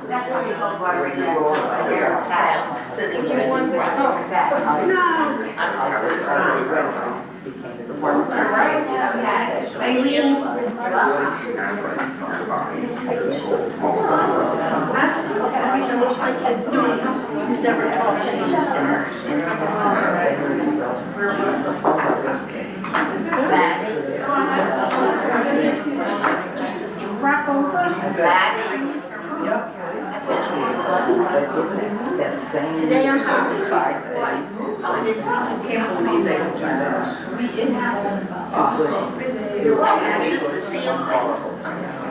That's why you go sitting there. Today I'm 55. I can't believe they just to see him.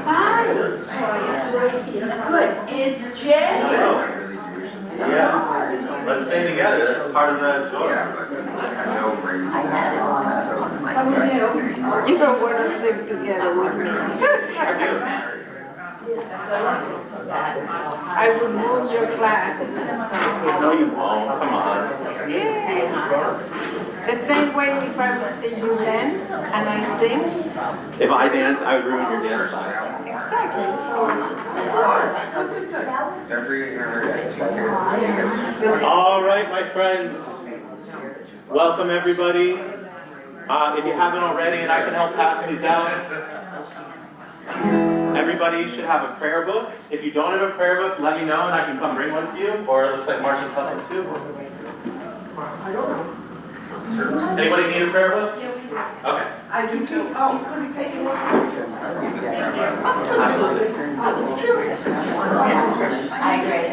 Hi. Good. It's Jay. Yes. Let's sing together. That's part of the joy. You don't want to sing together with me. I do. I would move your class. No, you won't. Come on. Yeah. The same way if I would see you dance and I sing. If I dance, I would ruin your dance class. Exactly. All right, my friends. Welcome, everybody. If you haven't already, and I can help pass these out. Everybody should have a prayer book. If you don't have a prayer book, let me know and I can come bring one to you. Or it looks like Marcia's helping too. Anybody need a prayer book? Okay. I do too. Oh, you could have taken one. Absolutely. I was curious. I agree.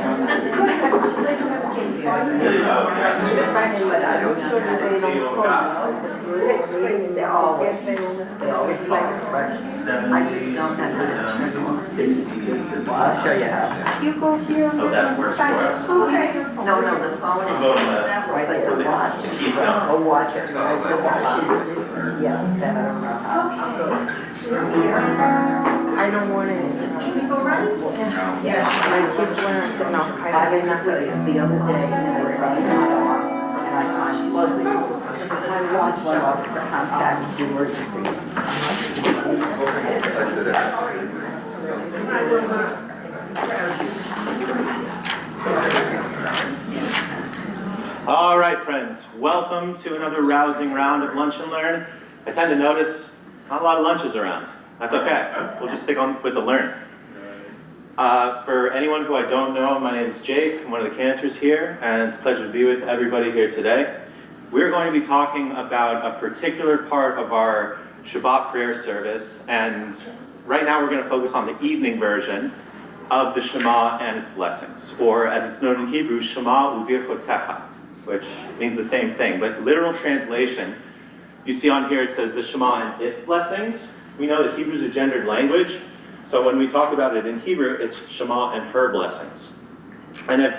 I just don't have it. I'll show you how. You go here. So that works for us. Okay. No, the phone is right, but the watch. Keystone. A watch. The watch is, yeah, that I don't know how. I don't want it. Yeah. My kids learn, no, I did not tell you the other day, and I find fuzzy. Because my watch went off for contact emergency. All right, friends. Welcome to another rousing round of Lunch and Learn. I tend to notice not a lot of lunches around. That's okay. We'll just stick on with the learn. For anyone who I don't know, my name is Jake. I'm one of the Cantors here, and it's a pleasure to be with everybody here today. We're going to be talking about a particular part of our Shabbat prayer service, and right now we're going to focus on the evening version of the Shema and its blessings, or as it's known in Hebrew, Shema u'virchotecha, which means the same thing, but literal translation, you see on here it says the Shema and its blessings. We know that Hebrew is a gendered language, so when we talk about it in Hebrew, it's Shema and her blessings. And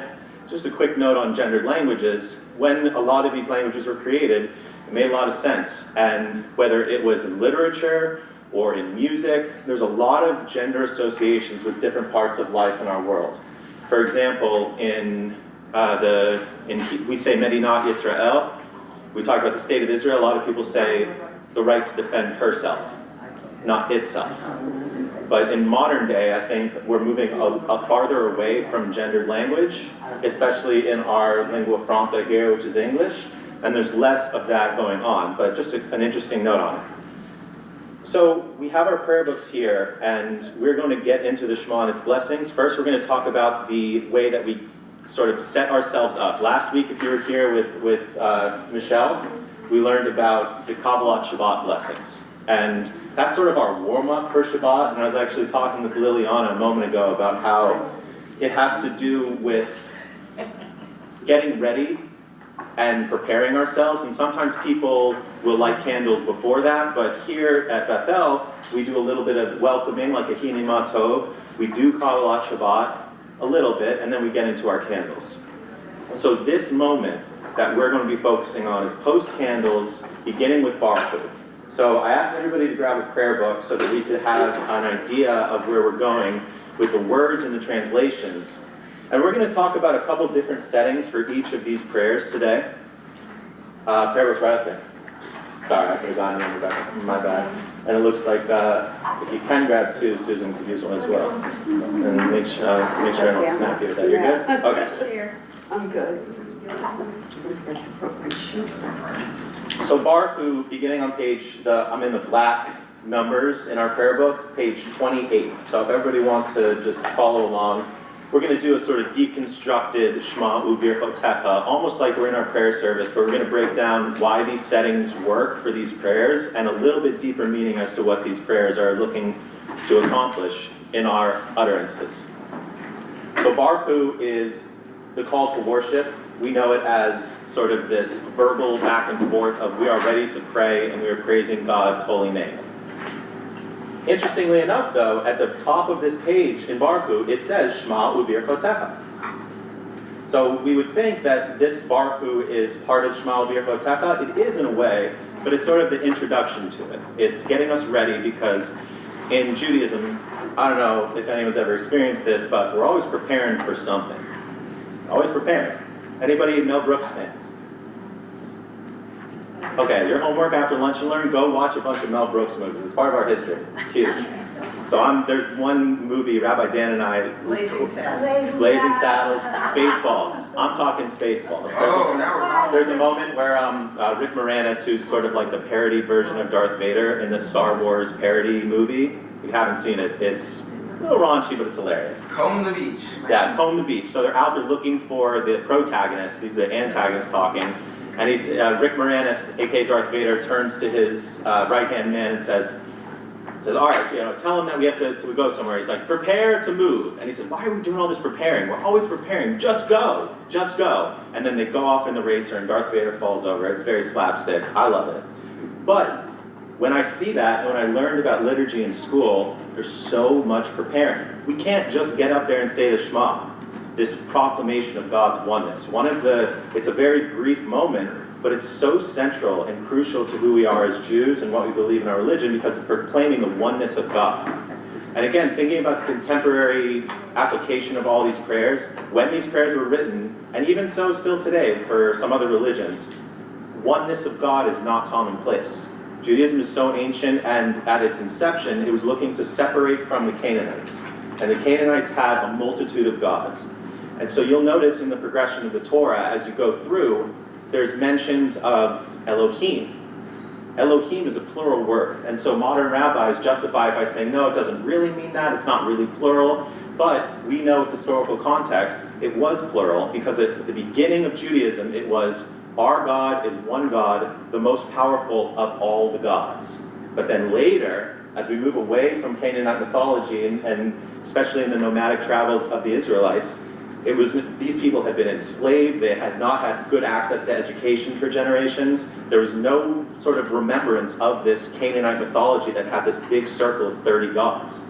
just a quick note on gendered languages, when a lot of these languages were created, it made a lot of sense. And whether it was in literature or in music, there's a lot of gender associations with different parts of life in our world. For example, we say Medinat Yisrael. We talk about the state of Israel. A lot of people say the right to defend herself, not itself. But in modern day, I think we're moving a farther away from gendered language, especially in our lingua franca here, which is English, and there's less of that going on, but just an interesting note on it. So we have our prayer books here, and we're going to get into the Shema and its blessings. First, we're going to talk about the way that we sort of set ourselves up. Last week, if you were here with Michelle, we learned about the Kabbalat Shabbat blessings. And that's sort of our warm-up for Shabbat, and I was actually talking with Liliana a moment ago about how it has to do with getting ready and preparing ourselves, and sometimes people will light candles before that, but here at Bethel, we do a little bit of welcoming, like a Hine Ma Tov. We do Kabbalat Shabbat a little bit, and then we get into our candles. So this moment that we're going to be focusing on is post-candles, beginning with Baruch. So I asked everybody to grab a prayer book so that we could have an idea of where we're going with the words and the translations. And we're going to talk about a couple different settings for each of these prayers today. Prayer book's right up there. Sorry, I could have gotten in the back. My bad. And it looks like if you can grab two, Susan could use one as well. And make sure I don't snap you with that. You're good? Okay. I'm good. So Baruch, beginning on I'm in the black numbers in our prayer book, page 28. So if everybody wants to just follow along, we're going to do a sort of deconstructed Shema Ubirchotecha, almost like we're in our prayer service, but we're going to break down why these settings work for these prayers and a little bit deeper meaning as to what these prayers are looking to accomplish in our utterances. So Baruch is the call to worship. We know it as sort of this verbal back and forth of we are ready to pray and we are praising God's holy name. Interestingly enough, though, at the top of this page in Baruch, it says Shema Ubirchotecha. So we would think that this Baruch is part of Shema Ubirchotecha. It is in a way, but it's sort of the introduction to it. It's getting us ready because in Judaism, I don't know if anyone's ever experienced this, but we're always preparing for something. Always preparing. Anybody Mel Brooks fans? Okay, your homework after lunch and learn, go watch a bunch of Mel Brooks movies. It's part of our history. It's huge. So there's one movie, Rabbi Dan and I... Blazing Saddles. Blazing Saddles, Spaceballs. I'm talking Spaceballs. There's a moment where Rick Moranis, who's sort of like the parody version of Darth Vader in the Star Wars parody movie, if you haven't seen it, it's a little raunchy, but it's hilarious. Comb the beach. Yeah, Comb the Beach. So they're out there looking for the protagonists. These are the antagonists talking. And Rick Moranis, a.k.a. Darth Vader, turns to his right-hand man and says, all right, tell him that we have to go somewhere. He's like, prepare to move. And he said, why are we doing all this preparing? We're always preparing. Just go. Just go. And then they go off in the racer and Darth Vader falls over. It's very slapstick. I love it. But when I see that, and when I learned about liturgy in school, there's so much preparing. We can't just get up there and say the Shema, this proclamation of God's oneness. It's a very brief moment, but it's so central and crucial to who we are as Jews and what we believe in our religion because it's proclaiming the oneness of God. And again, thinking about the contemporary application of all these prayers, when these prayers were written, and even so still today for some other religions, oneness of God is not commonplace. Judaism is so ancient, and at its inception, it was looking to separate from the Canaanites. And the Canaanites had a multitude of gods. And so you'll notice in the progression of the Torah, as you go through, there's mentions of Elohim. Elohim is a plural word, and so modern rabbis justify it by saying, no, it doesn't really mean that, it's not really plural, but we know with historical context, it was plural, because at the beginning of Judaism, it was, our God is one God, the most powerful of all the gods. But then later, as we move away from Canaanite mythology, and especially in the nomadic travels of the Israelites, these people had been enslaved, they had not had good access to education for generations. There was no sort of remembrance of this Canaanite mythology that had this big circle of 30 gods.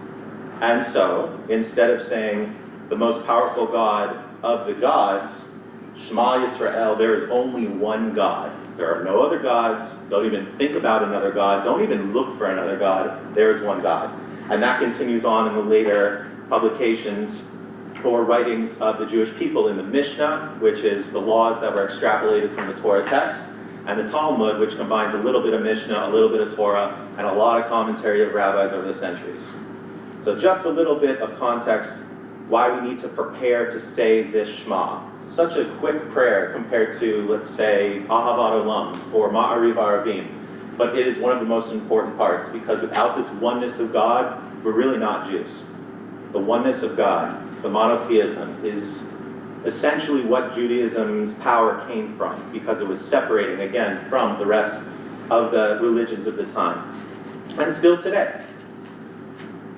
And so, instead of saying the most powerful God of the gods, Shema Yisrael, there is only one God. There are no other gods, don't even think about another God, don't even look for another God, there is one God. And that continues on in the later publications or writings of the Jewish people in the Mishnah, which is the laws that were extrapolated from the Torah text, and the Talmud, which combines a little bit of Mishnah, a little bit of Torah, and a lot of commentary of rabbis over the centuries. So just a little bit of context why we need to prepare to say this Shema. Such a quick prayer compared to, let's say, Ahavat Olam or Ma'ariv Aravim. But it is one of the most important parts, because without this oneness of God, we're really not Jews. The oneness of God, the monotheism, is essentially what Judaism's power came from, because it was separating, again, from the rest of the religions of the time. And still today.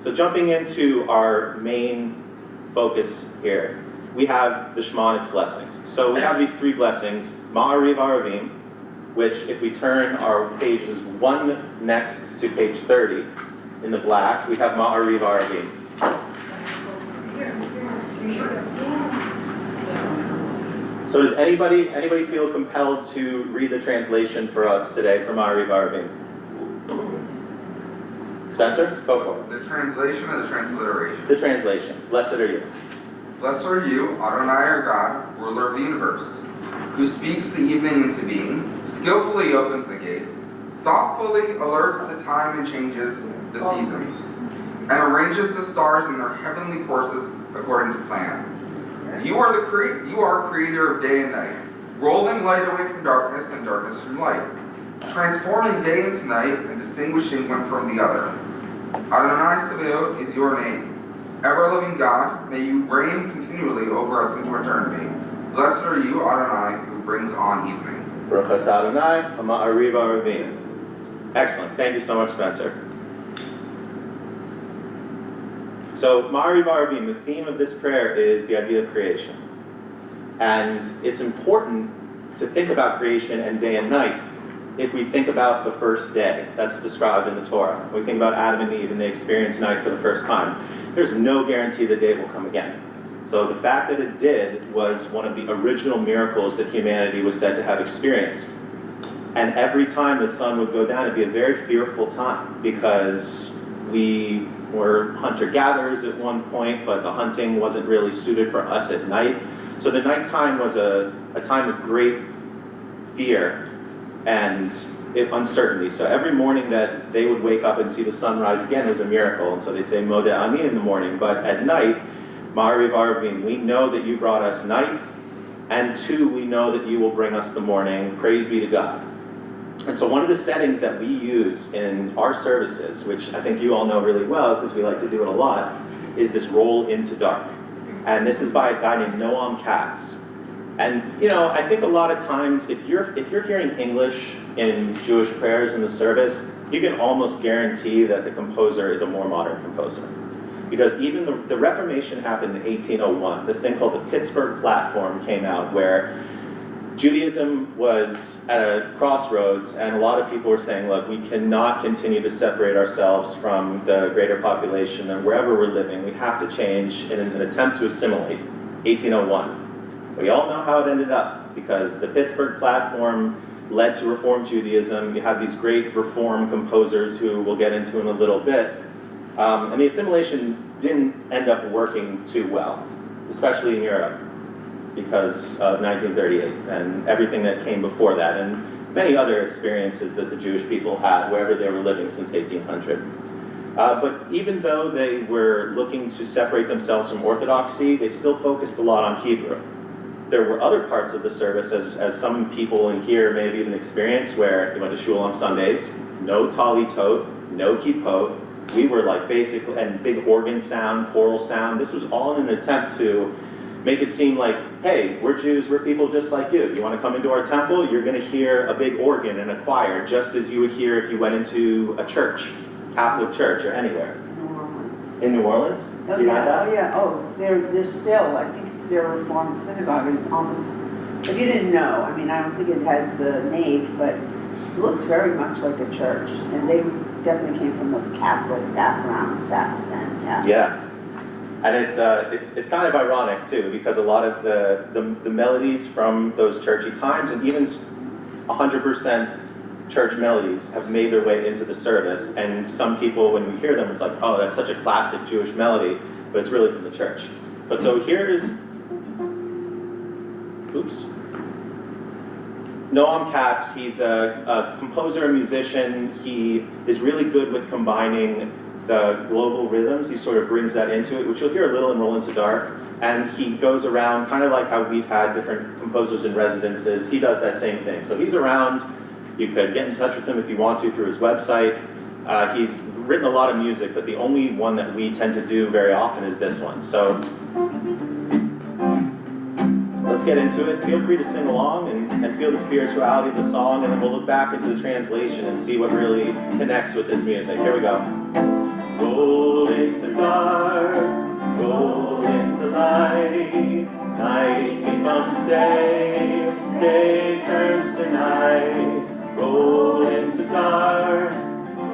So jumping into our main focus here, we have the Shema and its blessings. So we have these three blessings, Ma'ariv Aravim, which if we turn our pages one next to page 30, in the black, we have Ma'ariv Aravim. So does anybody feel compelled to read the translation for us today from Ma'ariv Aravim? Spencer, go for it. The translation or the transliteration? The translation. Blessed are you. Blessed are you, Adonai our God, ruler of the universe, who speaks the evening into being, skillfully opens the gates, thoughtfully alerts the time and changes the seasons, and arranges the stars in their heavenly courses according to plan. You are creator of day and night, rolling light away from darkness and darkness from light, transforming day into night and distinguishing one from the other. Adonai Sabaoth is your name. Ever-living God, may you reign continually over us into eternity. Blessed are you, Adonai, who brings on evening. Baruch atah Adonai, Ma'ariv Arvim. Excellent. Thank you so much, Spencer. So, Ma'ariv Arvim, the theme of this prayer is the idea of creation. And it's important to think about creation and day and night if we think about the first day that's described in the Torah. When we think about Adam and Eve and they experience night for the first time, there's no guarantee the day will come again. So the fact that it did was one of the original miracles that humanity was said to have experienced. And every time the sun would go down, it'd be a very fearful time because we were hunter-gatherers at one point, but the hunting wasn't really suited for us at night. So the nighttime was a time of great fear and uncertainty. So every morning that they would wake up and see the sun rise again was a miracle. And so they'd say Modeh Ani in the morning. But at night, Ma'ariv Arvim, we know that you brought us night, and two, we know that you will bring us the morning. Praise be to God. And so one of the settings that we use in our services, which I think you all know really well because we like to do it a lot, is this roll into dark. And this is by a guy named Noam Katz. And you know, I think a lot of times if you're hearing English in Jewish prayers in the service, you can almost guarantee that the composer is a more modern composer. Because even the Reformation happened in 1801. This thing called the Pittsburgh Platform came out where Judaism was at a crossroads, and a lot of people were saying, look, we cannot continue to separate ourselves from the greater population, and wherever we're living, we have to change in an attempt to assimilate. 1801. We all know how it ended up, because the Pittsburgh Platform led to Reform Judaism. You had these great Reform composers who we'll get into in a little bit. And the assimilation didn't end up working too well, especially in Europe, because of 1938 and everything that came before that, and many other experiences that the Jewish people had wherever they were living since 1800. But even though they were looking to separate themselves from Orthodoxy, they still focused a lot on Hebrew. There were other parts of the service, as some people in here may have even experienced, where they went to shul on Sundays, no tali tot, no kippot. We were like basically, and big organ sound, choral sound. This was all in an attempt to make it seem like, hey, we're Jews, we're people just like you. You want to come into our temple, you're going to hear a big organ and a choir, just as you would hear if you went into a church, Catholic church, or anywhere. New Orleans. In New Orleans? Oh, You yeah, had that? oh, yeah, oh, they're still, I think it's their Reformed synagogue, it's almost, if you didn't know, I mean, I don't think it has the nave, but it looks very much like a church, and they definitely came from the Catholic backgrounds back then, yeah. Yeah. And it's kind of ironic too, because a lot of the melodies from those churchy times, and even 100% church melodies, have made their way into the service. And some people, when we hear them, it's like, oh, that's such a classic Jewish melody, but it's really from the church. But so here's, Noam Katz. He's a composer and musician. He is really good with combining the global rhythms. He sort of brings that into it, which you'll hear a little in Roll Into Dark. And he goes around, kind of like how we've had different composers in residences. He does that same thing. So he's around. You could get in touch with him if you want to through his website. He's written a lot of music, but the only one that we tend to do very often is this one. So let's get into it. Feel free to sing along and feel the spirituality of the song, and then we'll look back into the translation and see what really connects with this music. Here we go. Roll into dark, roll into light, night becomes day, day turns to night. Roll into dark,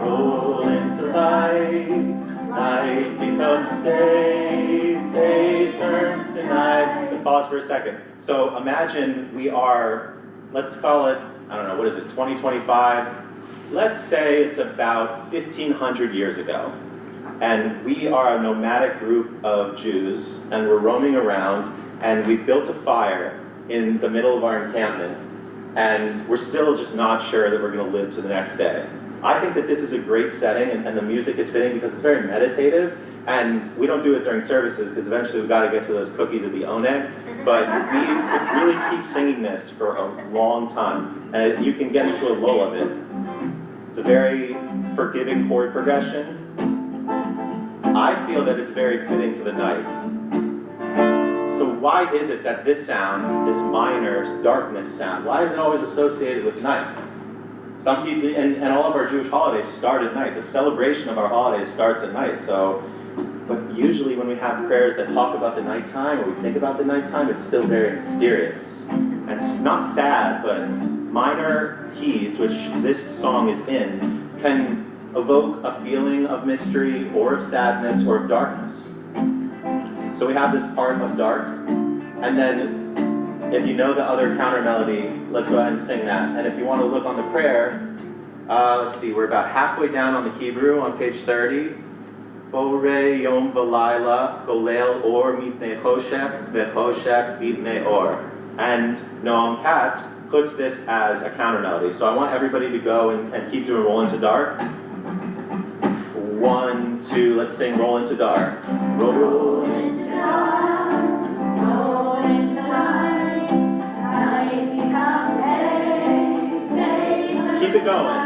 roll into light, night becomes day, day turns to night. Let's pause for a second. So imagine we are, let's call it, I don't know, what is it, 2025? let's say it's about 1,500 years ago, and we are a nomadic group of Jews, and we're roaming around, and we built a fire in the middle of our encampment, and we're still just not sure that we're going to live to the next day. I think that this is a great setting, and the music is fitting because it's very meditative, and we don't do it during services because eventually we've got to get to those cookies at the One, but we could really keep singing this for a long time, and you can get into a lull of it. It's a very forgiving chord progression. I feel that it's very fitting for the night. So why is it that this sound, this minor darkness sound, why is it always associated with night? Some people, and all of our Jewish holidays start at night. The celebration of our holidays starts at night. So, but usually when we have prayers that talk about the nighttime, or we think about the nighttime, it's still very mysterious. And it's not sad, but minor keys, which this song is in, can evoke a feeling of mystery, or of sadness, or of darkness. So we have this part of dark, and then if you know the other counter melody, let's go ahead and sing that. And if you want to look on the prayer, let's see, we're about halfway down on the Hebrew on page 30. Bore yom v'layla, golel or mitnei choshech, v'choshech mitnei or. And Noam Katz puts this as a counter melody. So I want everybody to go and keep doing Roll Into Dark. 1, 2, let's sing Roll Into Dark. Roll into dark, roll into light, night becomes day, day turns keep it going.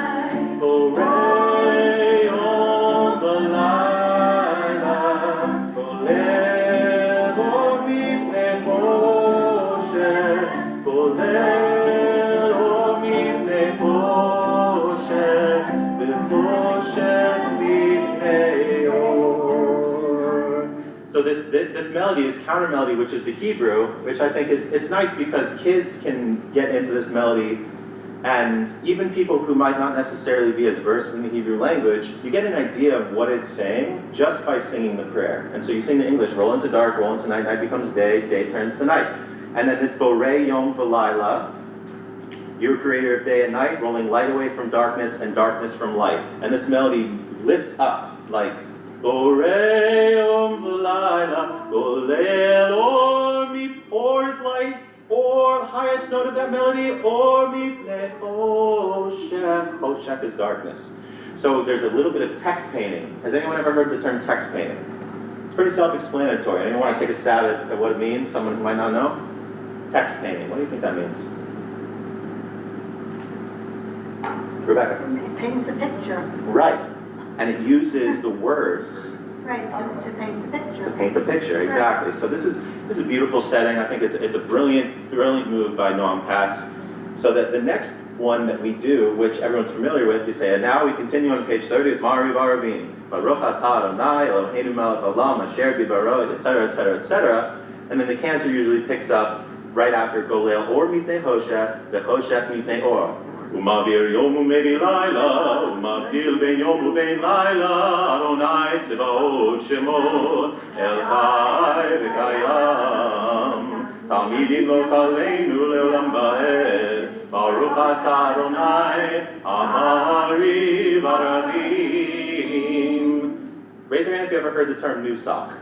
Hooray on the light, hooray on midnight ocean, hooray on midnight ocean, the ocean. So this melody is counter melody, which is the Hebrew, which I think it's nice because kids can get into this melody, and even people who might not necessarily be as versed in the Hebrew language, you get an idea of what it's saying just by singing the prayer. And so you sing the English, roll into dark, roll into night, night becomes day, day turns to night. And then this Borei Yom V'Layla, you're creator of day and night, rolling light away from darkness and darkness from light. And this melody lifts up like Borei Yom V'Layla, Golel or mi, or is light, or the highest note of that melody, or mipnei choshech. Choshech is darkness. So there's a little bit of text painting. Has anyone ever heard the term text painting? It's pretty self-explanatory. Anyone want to take a stab at what it means? Someone who might not know? Text painting. What do you think that means? Rebecca? It paints a picture. Right. And it uses the words Right, so to paint the picture. to paint the picture, exactly. So this is a beautiful setting. I think it's a brilliant move by Noam Katz. So that the next one that we do, which everyone's familiar with, you say, and now we continue on page 30 with Mari Baravim, Baruch atah Adonai Eloheinu melech haolam asher bibaro, etc., etc., etc. And then the cantor usually picks up right after Golel or mitnei choshech, v'choshech mitnei or. Umavir yom umevi laila, umavdil ben yom uben laila, Adonai tzivaot shemo, El Chai v'kayam, Talmidim lo kaleinu leolam va'ed, Baruch atah Adonai, Amari Baravim. Raise your hand if you ever heard the term Nusach.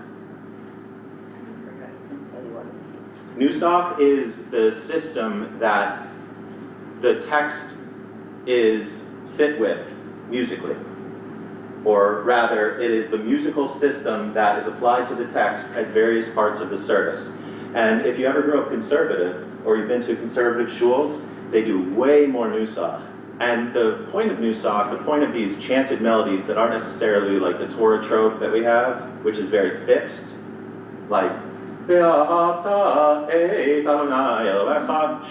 Nusach is the system that the text is fit with musically. Or rather, it is the musical system that is applied to the text at various parts of the service. And if you ever grew up conservative, or you've been to conservative shuls, they do way more nusach. And the point of nusach, the point of these chanted melodies that aren't necessarily like the Torah trope that we have, which is very fixed, like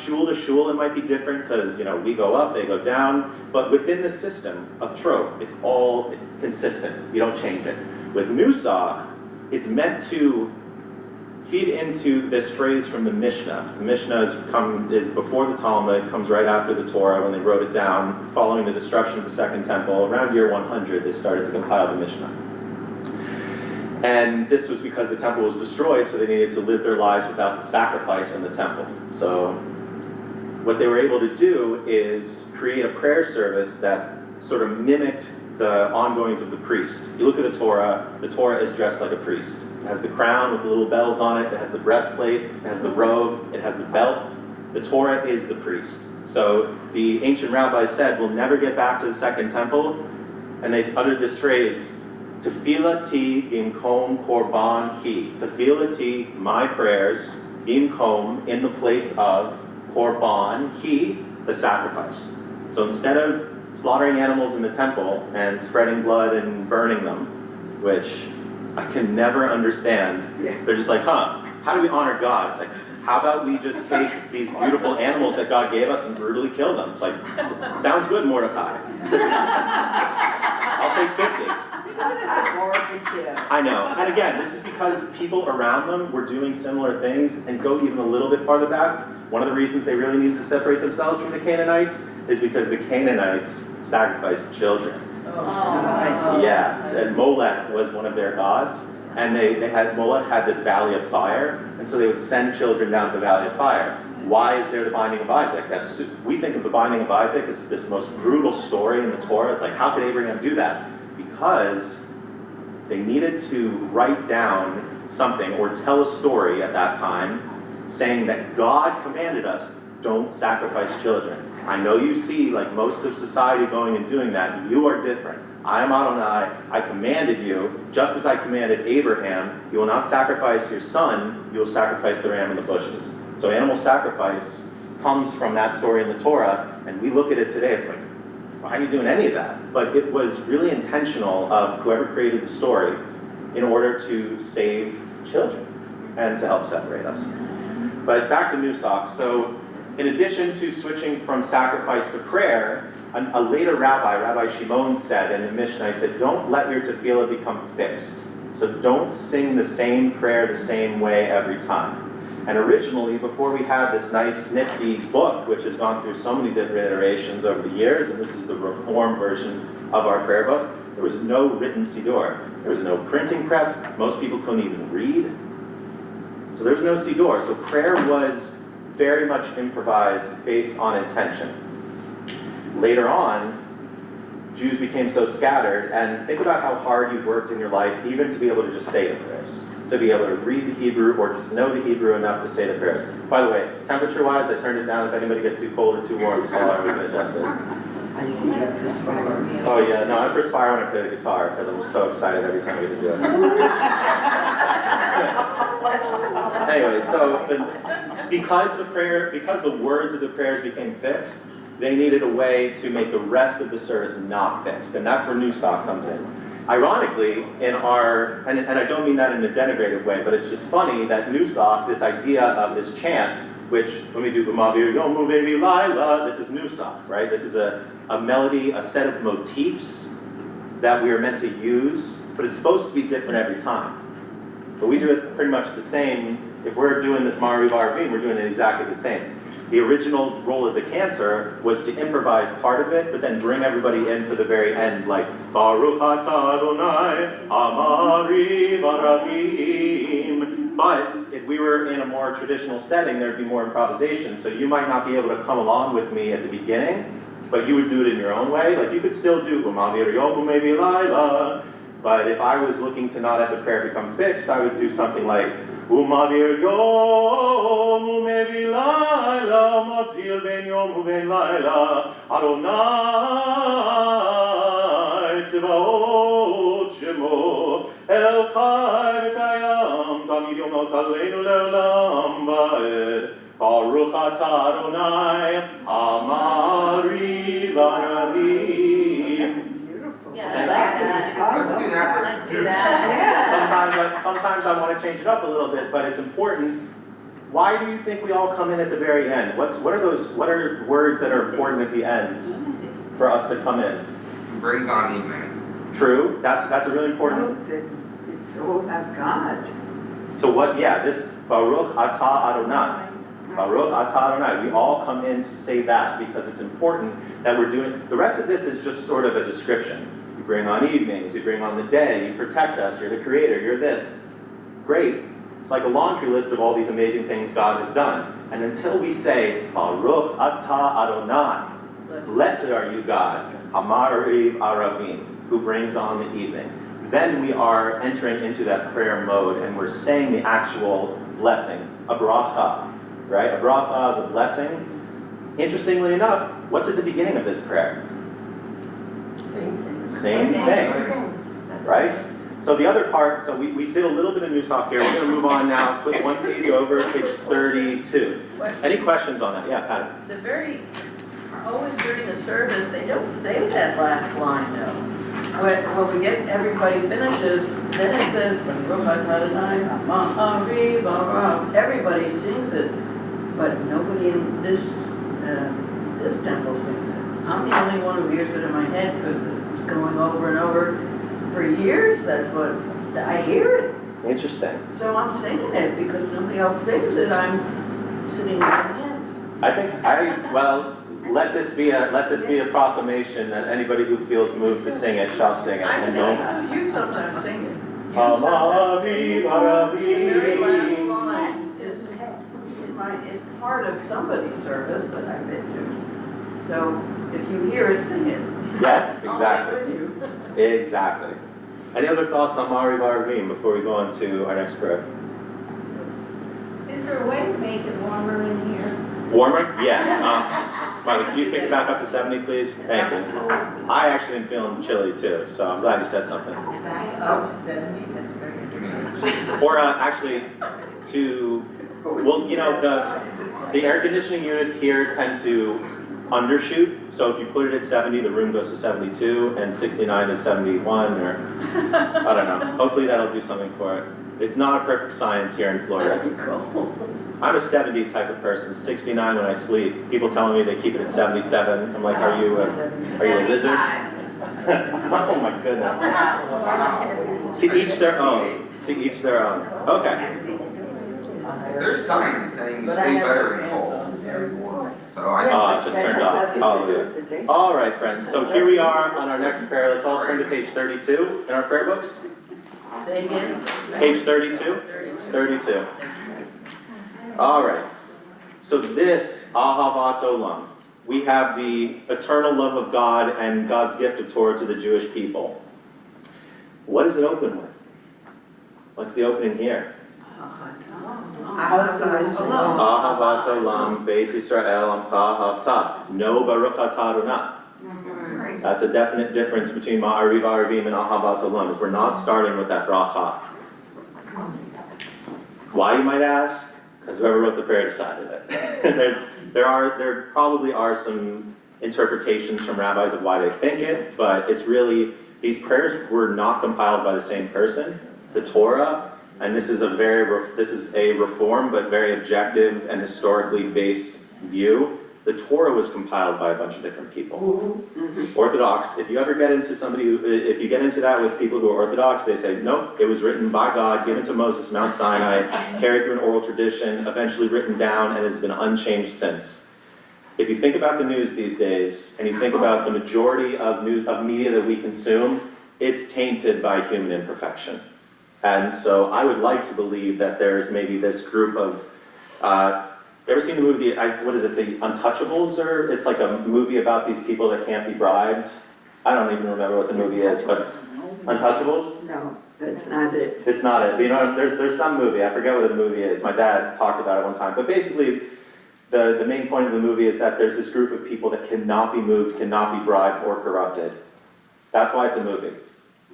shul to shul, it might be different because we go up, they go down, but within the system of trope, it's all consistent. You don't change it. With nusach, it's meant to feed into this phrase from the Mishnah. The Mishnah is before the Talmud, comes right after the Torah when they wrote it down, following the destruction of the Second Temple. Around year 100, they started to compile the Mishnah. And this was because the temple was destroyed, so they needed to live their lives without the sacrifice in the temple. So what they were able to do is create a prayer service that sort of mimicked the ongoings of the priest. You look at the Torah is dressed like a priest. It has the crown with the little bells on it, it has the breastplate, it has the robe, it has the belt. The Torah is the priest. So the ancient rabbis said, we'll never get back to the second temple, and they uttered this phrase, Tefillati bimkom korban hi. Tefillati, my prayers, bimkom, in the place of korban hi, the sacrifice. So instead of slaughtering animals in the temple and spreading blood and burning them, which I can never understand. They're just like, how do we honor God? It's like, how about we just take these beautiful animals that God gave us and brutally kill them? It's like, sounds good, Mordecai. I'll take 50. I know. And again, this is because people around them were doing similar things, and go even a little bit farther back. One of the reasons they really needed to separate themselves from the Canaanites is because the Canaanites sacrificed children. Yeah, and Molech was one of their gods, and Molech had this valley of fire, and so they would send children down to the valley of fire. Why is there the binding of Isaac? We think of the binding of Isaac as this most brutal story in the Torah. It's like, how could Abraham do that? Because they needed to write down something or tell a story at that time saying that God commanded us, don't sacrifice children. I know you see like most of society going and doing that. You are different. I am Adonai. I commanded you, just as I commanded Abraham, you will not sacrifice your son, you will sacrifice the ram in the bushes. So animal sacrifice comes from that story in the Torah, and we look at it today, it's like, why are you doing any of that? But it was really intentional of whoever created the story in order to save children and to help separate us. But back to Nusach. So in addition to switching from sacrifice to prayer, a later Rabbi Shimon said in the Mishnah, he said, don't let your tefillah become fixed. So don't sing the same prayer the same way every time. And originally, before we had this nice, nifty book, which has gone through so many different iterations over the years, and this is the reformed version of our prayer book, there was no written siddur. There was no printing press. Most people couldn't even read. So there was no siddur. So prayer was very much improvised based on intention. Later on, Jews became so scattered, and think about how hard you've worked in your life even to be able to just say the prayers, to be able to read the Hebrew or just know the Hebrew enough to say the prayers. By the way, temperature-wise, I turned it down. If anybody gets too cold or too warm, just holler, we can adjust it. I see that perspire. Oh yeah, no, I perspire when I play the guitar because I'm just so excited every time I get to do it. Anyway, so because the words of the prayers became fixed, they needed a way to make the rest of the service not fixed, and that's where Nusach comes in. Ironically, and I don't mean that in a denigrative way, but it's just funny that Nusach, this idea of this chant, which when we do Umavir Yomu Baby Lila, this is Nusach, right? This is a melody, a set of motifs that we are meant to use, but it's supposed to be different every time. But we do it pretty much the same. If we're doing this Mari Varvin, we're doing it exactly the same. The original role of the cantor was to improvise part of it, but then bring everybody into the very end, like Baruch atah Adonai Amari Varavim. But if we were in a more traditional setting, there'd be more improvisation. So you might not be able to come along with me at the beginning, but you would do it in your own way. Like you could still do Umavir Yomu Maybe Laila. But if I was looking to not have the prayer become fixed, I would do something like Umavir Yomu Maybe Laila Mabdil Ben Yomu Ben Laila Adonai Tzivaot Shemo El Chai V'Kayam Tamid Yom Al Kaleinu Le'olam Va'ed Baruch atah Adonai Amari Varavim. Yeah, I like that. Let's do that. Let's do that. Sometimes I want to change it up a little bit, but it's important. Why do you think we all come in at the very end? What are words that are important at the end for us to come in? Brings on evening. True. That's a really important. It's all about God. So what? Yeah, this Baruch atah Adonai. Baruch atah Adonai. We all come in to say that because it's important that we're doing. The rest of this is just sort of a description. You bring on evenings, you bring on the day, you protect us, you're the creator, you're this. Great. It's like a laundry list of all these amazing things God has done. And until we say, Baruch atah Adonai, blessed are you, God, Hamariv Aravim, who brings on the evening. Then we are entering into that prayer mode and we're saying the actual blessing, a bracha, right? A bracha is a blessing. Interestingly enough, what's at the beginning of this prayer? Same thing, right? So the other part, so we did a little bit of Nusach here. We're going to move on now. Flip one page over, page 32. Any questions on that? Yeah, Pat. Always during the service, they don't say that last line though. When we get, everybody finishes, then it says, everybody sings it, but nobody in this temple sings it. I'm the only one who hears it in my head because it's going over and over for years. That's what, I hear it. Interesting. So I'm singing it because nobody else sings it. I'm sitting in my hands. Let this be a proclamation that anybody who feels moved to sing it shall sing it. I And sing it because you sometimes sing it. Hamariv The very last Aravim. line is part of somebody's service that I've been to. So if you hear it, sing it. Yeah, I'll exactly. sing with you. Exactly. Any other thoughts on Hamariv Aravim before we go on to our next prayer? Is there a way to make it warmer in here? Warmer? Yeah. Marley, can you kick it back up to 70, please? Thank you. I actually am feeling chilly too, so I'm glad you said something. Back up to 70, that's very entertaining. Or actually, well, you know, the air conditioning units here tend to undershoot. So if you put it at 70, the room goes to 72, and 69 is 71, or I don't know. Hopefully that'll do something for it. It's not a perfect science here in Florida. I'm a 70 type of person, 69 when I sleep. People telling me they keep it at 77. I'm like, are you a lizard? Oh my goodness. To each their own. To each their own. Okay. There's science saying you stay better in cold. So I Oh, it's just turned off. Hallelujah. All right, friends. So here we are on our next prayer. Let's all turn to page 32 in our prayer books. Say again? Page 32? 32. All right. So this, Ahavat Olam, we have the eternal love of God and God's gift of Torah to the Jewish people. What does it open with? What's the opening here? Ahavat Olam, Beit Yisrael, Amcha Havta. No Baruch Atah Adonai. That's a definite difference between Ma'ariv Aravim and Ahavat Olam, is we're not starting with that bracha. Why, you might ask? Because whoever wrote the prayer decided it. There probably are some interpretations from rabbis of why they think it, but it's really, these prayers were not compiled by the same person. The Torah, and this is a reform, but very objective and historically based view. The Torah was compiled by a bunch of different people. Orthodox, if you ever get into if you get into that with people who are Orthodox, they say, nope, it was written by God, given to Moses, Mount Sinai, carried through an oral tradition, eventually written down, and has been unchanged since. If you think about the news these days, and you think about the majority of media that we consume, it's tainted by human imperfection. And so I would like to believe that there's maybe this group of, you ever seen the movie, what is it, The Untouchables? Or it's like a movie about these people that can't be bribed. I don't even remember what the movie is, but Untouchables? No, that's not it. It's not it. But you know, there's some movie, I forget what the movie is. My dad talked about it one time. But basically, the main point of the movie is that there's this group of people that cannot be moved, cannot be bribed or corrupted. That's why it's a movie.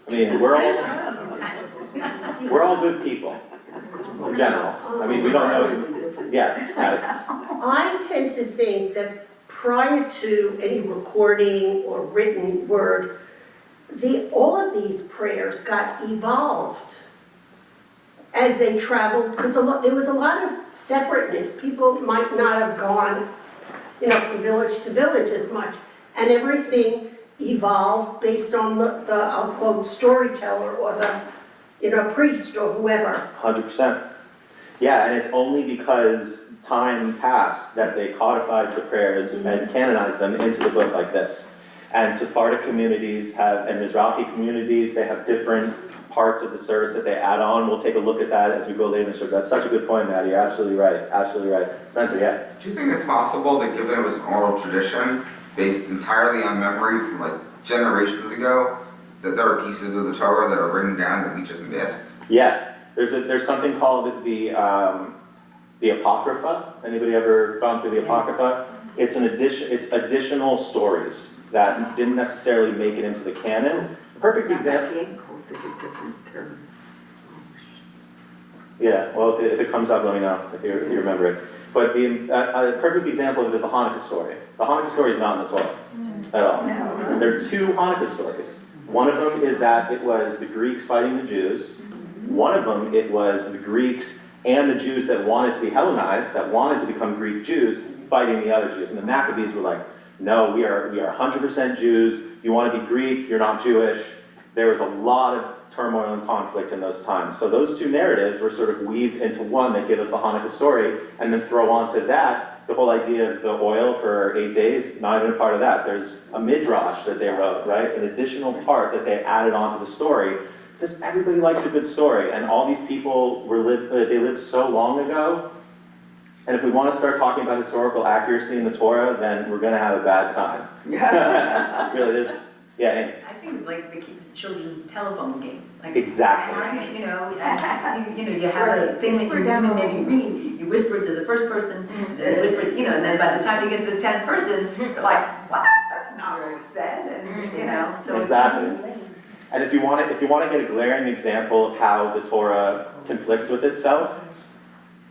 I mean, we're all good people, in general. I mean, we don't know, yeah. I tend to think that prior to any recording or written word, all of these prayers got evolved as they traveled, because there was a lot of separateness. People might not have gone, from village to village as much, and everything evolved based on the I'll quote, storyteller or the priest or whoever. 100%. Yeah, and it's only because time passed that they codified the prayers and canonized them into the book like this. And Sephardic communities and Mizrahi communities, they have different parts of the service that they add on. We'll take a look at that as we go later in the service. That's such a good point, Maddie. You're absolutely right. Absolutely right. Spencer, yeah? Do you think it's possible that given it was an oral tradition, based entirely on memory from generations ago that there are pieces of the Torah that are written down that we just missed? Yeah, there's something called the Apocrypha. Anybody ever gone through the Apocrypha? It's additional stories that didn't necessarily make it into the canon. A perfect example. Yeah, well, if it comes up, let me know if you remember it. But a perfect example of it is the Hanukkah story. The Hanukkah story is not in the Torah at all. There are two Hanukkah stories. One of them is that it was the Greeks fighting the Jews. One of them, it was the Greeks and the Jews that wanted to be Hellenized, that wanted to become Greek Jews, fighting the other Jews. And the Maccabees were like, no, we are 100% Jews. You want to be Greek, you're not Jewish. There was a lot of turmoil and conflict in those times. So those two narratives were sort of weaved into one that give us the Hanukkah story, and then throw onto that the whole idea of the oil for 8 days, not even a part of that. There's a midrash that they wrote, right? An additional part that they added onto the story, because everybody likes a good story, and all these people they lived so long ago, and if we want to start talking about historical accuracy in the Torah, then we're going to have a bad time. Really, there's, yeah, Amy. I think like the children's telephone game. Like, Exactly. you have a thing that you can maybe read. You whisper to the first person, then you whisper, and then by the time you get to the 10th person, you're like, what? That's not what we said, and so Exactly. And if you want to get a glaring example of how the Torah conflicts with itself,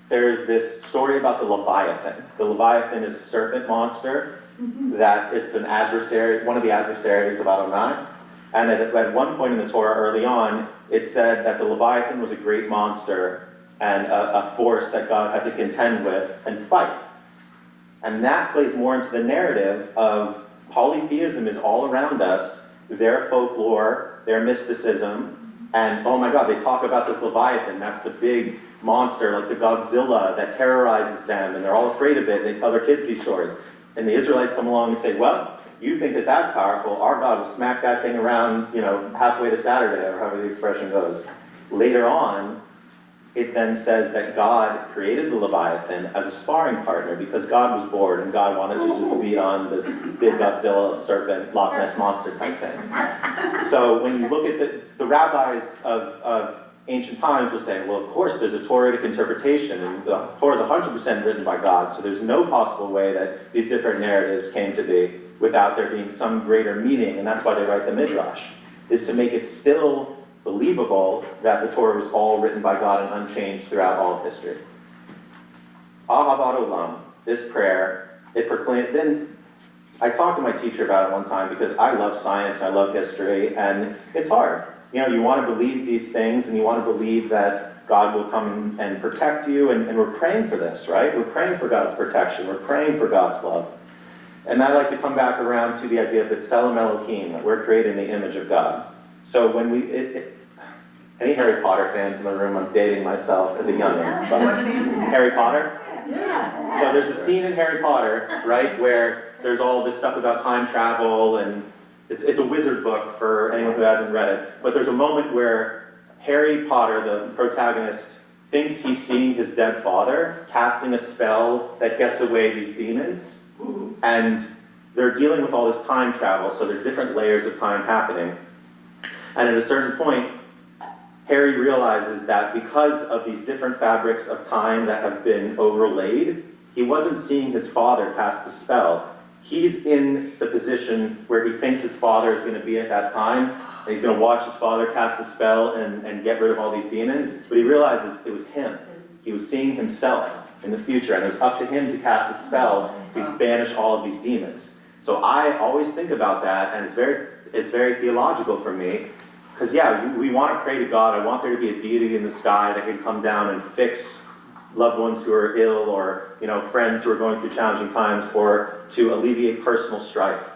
there's this story about the Leviathan. The Leviathan is a serpent monster that it's an adversary, one of the adversaries of Adonai. And at one point in the Torah early on, it said that the Leviathan was a great monster and a force that God had to contend with and fight. And that plays more into the narrative of polytheism is all around us, their folklore, their mysticism, and oh my God, they talk about this Leviathan, that's the big monster, like the Godzilla that terrorizes them, and they're all afraid of it, and they tell their kids these stories. And the Israelites come along and say, well, you think that that's powerful, our God will smack that thing around, halfway to Saturday, or however the expression goes. Later on, it then says that God created the Leviathan as a sparring partner because God was bored and God wanted to just beat on this big Godzilla, serpent, Loch Ness monster type thing. So when you look at the rabbis of ancient times will say, well, of course, there's a Torah interpretation, and the Torah is 100% written by God, so there's no possible way that these different narratives came to be without there being some greater meaning, and that's why they write the Midrash, is to make it still believable that the Torah was all written by God and unchanged throughout all of history. Ahavat Olam, this prayer, it proclaimed, then I talked to my teacher about it one time because I love science, I love history, and it's hard. You want to believe these things, and you want to believe that God will come and protect you, and we're praying for this, right? We're praying for God's protection, we're praying for God's love. And I like to come back around to the idea of B'Tselem Elohim, that we're created in the image of God. So when any Harry Potter fans in the room? I'm dating myself as a youngin'. Harry Potter? Yeah. So there's a scene in Harry Potter, right, where there's all this stuff about time travel, and it's a wizard book for anyone who hasn't read it. But there's a moment where Harry Potter, the protagonist, thinks he's seeing his dead father casting a spell that gets away these demons. And they're dealing with all this time travel, so there are different layers of time happening. And at a certain point, Harry realizes that because of these different fabrics of time that have been overlaid, he wasn't seeing his father cast the spell. He's in the position where he thinks his father is going to be at that time, and he's going to watch his father cast the spell and get rid of all these demons, but he realizes it was him. He was seeing himself in the future, and it was up to him to cast the spell to banish all of these demons. So I always think about that, and it's very theological for me, because we want to pray to God. I want there to be a deity in the sky that can come down and fix loved ones who are ill, or friends who are going through challenging times, or to alleviate personal strife.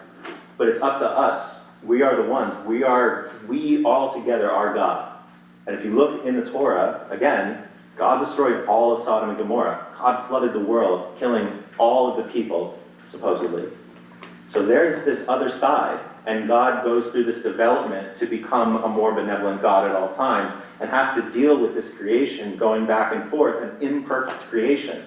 But it's up to us. We are the ones. We all together are God. And if you look in the Torah, again, God destroyed all of Sodom and Gomorrah. God flooded the world, killing all of the people, supposedly. So there's this other side, and God goes through this development to become a more benevolent God at all times, and has to deal with this creation going back and forth, an imperfect creation.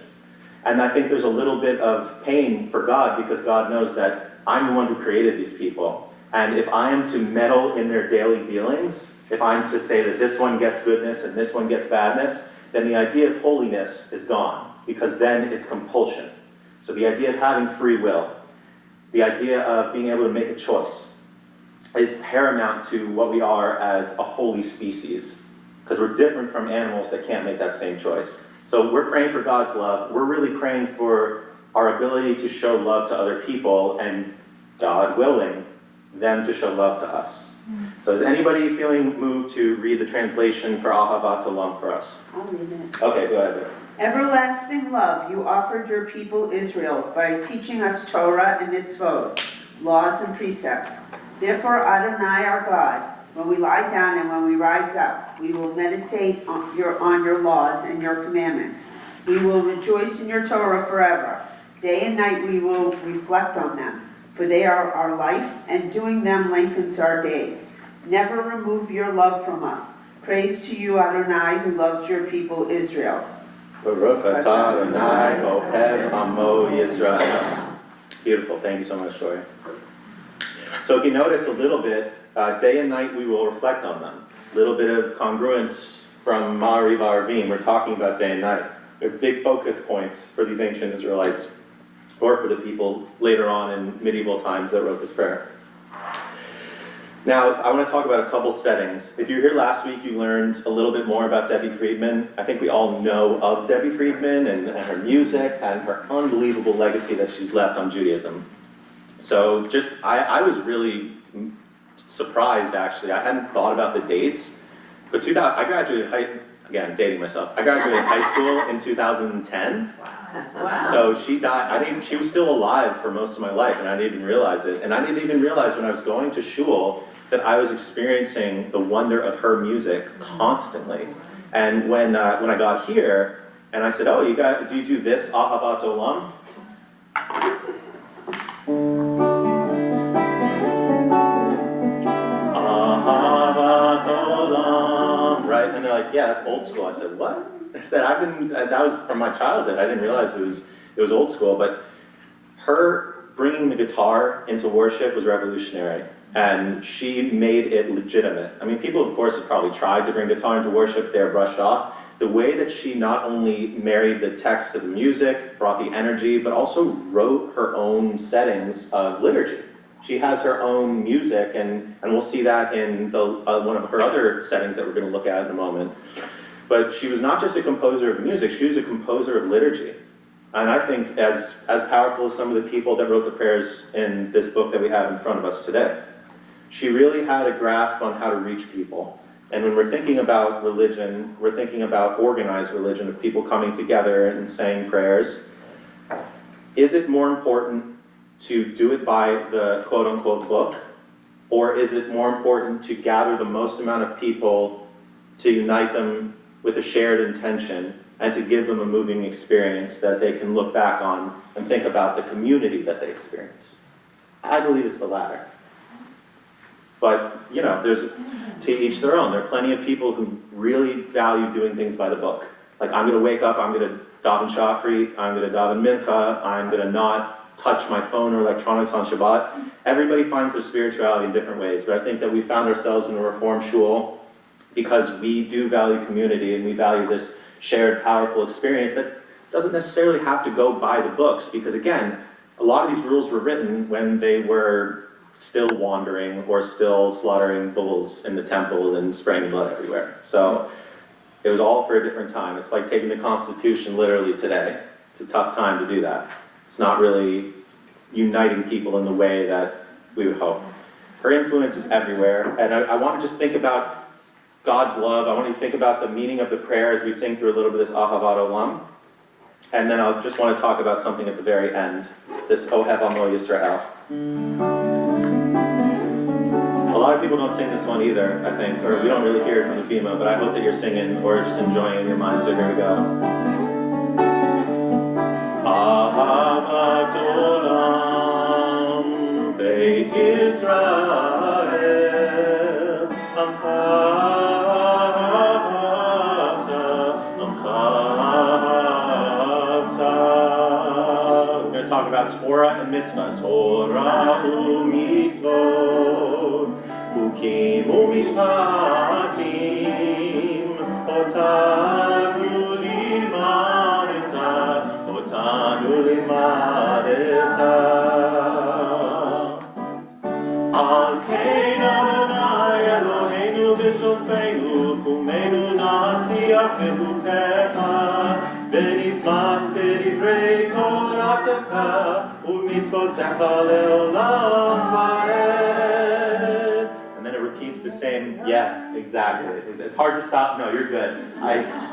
And I think there's a little bit of pain for God, because God knows that I'm the one who created these people, And if I am to meddle in their daily dealings, if I'm to say that this one gets goodness and this one gets badness, then the idea of holiness is gone, because then it's compulsion. So the idea of having free will, the idea of being able to make a choice, is paramount to what we are as a holy species, because we're different from animals that can't make that same choice. So we're praying for God's love. We're really praying for our ability to show love to other people, and God willing, them to show love to us. So is anybody feeling moved to read the translation for Ahavat Olam for us? I'll read it. Okay, go ahead. Everlasting love you offered your people Israel by teaching us Torah and mitzvot, laws and precepts. Therefore, Adonai our God, when we lie down and when we rise up, we will meditate on your laws and your commandments. We will rejoice in your Torah forever. Day and night we will reflect on them, for they are our life, and doing them lengthens our days. Never remove your love from us. Praise to you, Adonai, who loves your people Israel. Baruch atah Adonai ohev amo Yisrael. Beautiful, thank you so much, Tori. So if you notice a little bit, day and night we will reflect on them. A little bit of congruence from Ma'ariv Arvim. We're talking about day and night. They're big focus points for these ancient Israelites, or for the people later on in medieval times that wrote this prayer. Now, I want to talk about a couple settings. If you were here last week, you learned a little bit more about Debbie Friedman. I think we all know of Debbie Friedman and her music and her unbelievable legacy that she's left on Judaism. So I was really surprised, actually. I hadn't thought about the dates, but I graduated again, dating myself. I graduated high school in 2010. Wow. So she died, she was still alive for most of my life, and I didn't even realize it. And I didn't even realize when I was going to shul that I was experiencing the wonder of her music constantly. And when I got here, and I said, oh, do you do this Ahavat Olam? Ahavat Olam, right? And they're like, yeah, that's old school. I said, what? I said, that was from my childhood. I didn't realize it was old school, but her bringing the guitar into worship was revolutionary, and she made it legitimate. I mean, people, of course, have probably tried to bring guitar into worship, they're brushed off. The way that she not only married the text to the music, brought the energy, but also wrote her own settings of liturgy. She has her own music, and we'll see that in one of her other settings that we're going to look at in a moment. But she was not just a composer of music, she was a composer of liturgy. And I think as powerful as some of the people that wrote the prayers in this book that we have in front of us today, she really had a grasp on how to reach people. And when we're thinking about religion, we're thinking about organized religion, of people coming together and saying prayers. Is it more important to do it by the quote-unquote book, or is it more important to gather the most amount of people to unite them with a shared intention and to give them a moving experience that they can look back on and think about the community that they experienced? I believe it's the latter. But, there's to each their own. There are plenty of people who really value doing things by the book. Like, I'm going to wake up, I'm going to daven Shachrit, I'm going to daven Mincha, I'm going to not touch my phone or electronics on Shabbat. Everybody finds their spirituality in different ways, but I think that we found ourselves in a Reform shul because we do value community and we value this shared, powerful experience that doesn't necessarily have to go by the books, because again, a lot of these rules were written when they were still wandering or still slaughtering bulls in the temple and spraying blood everywhere. So it was all for a different time. It's like taking the Constitution literally today. It's a tough time to do that. It's not really uniting people in the way that we would hope. Her influence is everywhere, and I want to just think about God's love. I want you to think about the meaning of the prayer as we sing through a little bit of this Ahavat Olam. And then I'll just want to talk about something at the very end, this Ohev Amo Yisrael. A lot of people don't sing this one either, I think, or we don't really hear it from the FEMA, but I hope that you're singing or just enjoying it in your mind, so here we go. Ahavat Olam Beit Yisrael We're going to talk talk about Torah and mitzvah. Torah u'mitzvot, ukim u'mishpatim, otanu limadeta, otanu limadeta. Al kein Adonai Eloheinu v'shofeinu, kumenu na'asiyach v'hukecha, v'nismach b'divrei Toratecha, u'mitzvotecha le'olam va'ed. And then it repeats the same, yeah, exactly. It's hard to stop, no, you're good.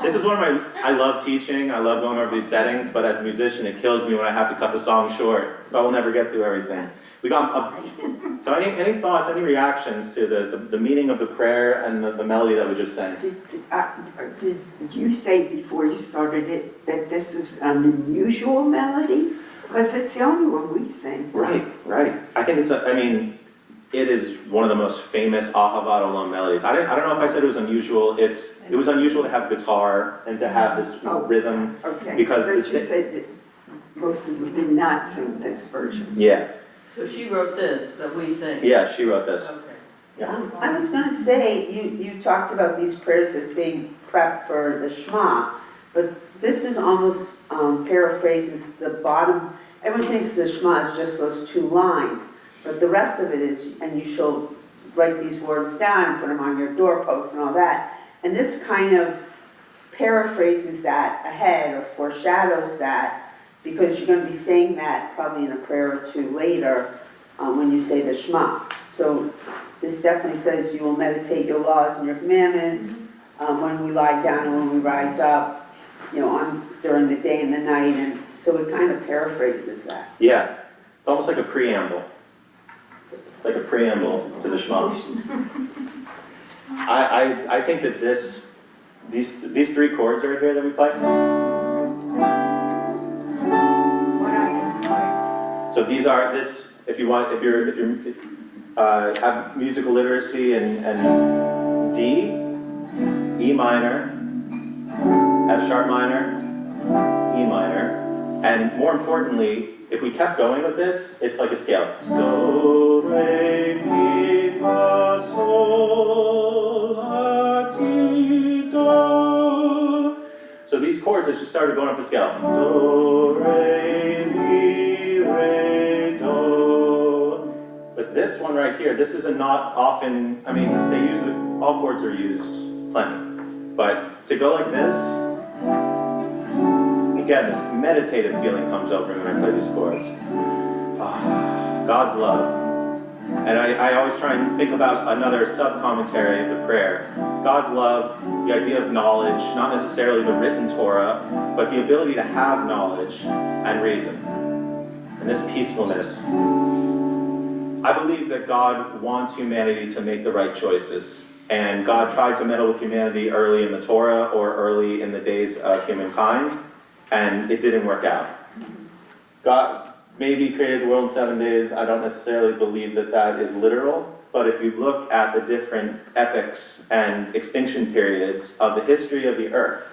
This is one of my, I love teaching, I love going over these settings, but as a musician, it kills me when I have to cut the song short. I will never get through everything. We got so any thoughts, any reactions to the meaning of the prayer and the melody that we just sang? Did you say before you started it that this is an unusual melody? Because it's the only one we sing. Right. I think it is one of the most famous Ahavat Olam melodies. I don't know if I said it was unusual. It was unusual to have guitar and to have this rhythm. Okay. Because you said that most people did not sing this version. Yeah. So she wrote this, that we sing? Yeah, she wrote this. Okay. Yeah. I was gonna say, you talked about these prayers as being prepped for the Shema, but this is almost paraphrases the bottom. Everyone thinks the Shema is just those 2 lines, but the rest of it is, and you shall write these words down and put them on your doorpost and all that. And this kind of paraphrases that ahead or foreshadows that, because you're going to be saying that probably in a prayer or 2 later when you say the Shema. So this definitely says you will meditate your laws and your commandments when we lie down and when we rise up, during the day and the night. And so it kind of paraphrases that. Yeah. It's almost like a preamble. It's like a preamble to the Shema. I think that these 3 chords right here that we play. What are those words? So these are if you have musical literacy and D, E minor, F sharp minor, E minor, and more importantly, if we kept going with this, it's like a scale. Do, re, mi, fa, sol, la, ti, do. So these chords, it just started going up the scale. Do, re, mi, re, do. But this one right here, this is not often, all chords are used plenty. But to go like this, again, this meditative feeling comes over me when I play these chords. God's love. And I always try and think about another sub-commentary of the prayer. God's love, the idea of knowledge, not necessarily the written Torah, but the ability to have knowledge and reason. And this peacefulness. I believe that God wants humanity to make the right choices. And God tried to meddle with humanity early in the Torah or early in the days of humankind, and it didn't work out. God maybe created the world in 7 days. I don't necessarily believe that that is literal, but if you look at the different epochs and extinction periods of the history of the earth,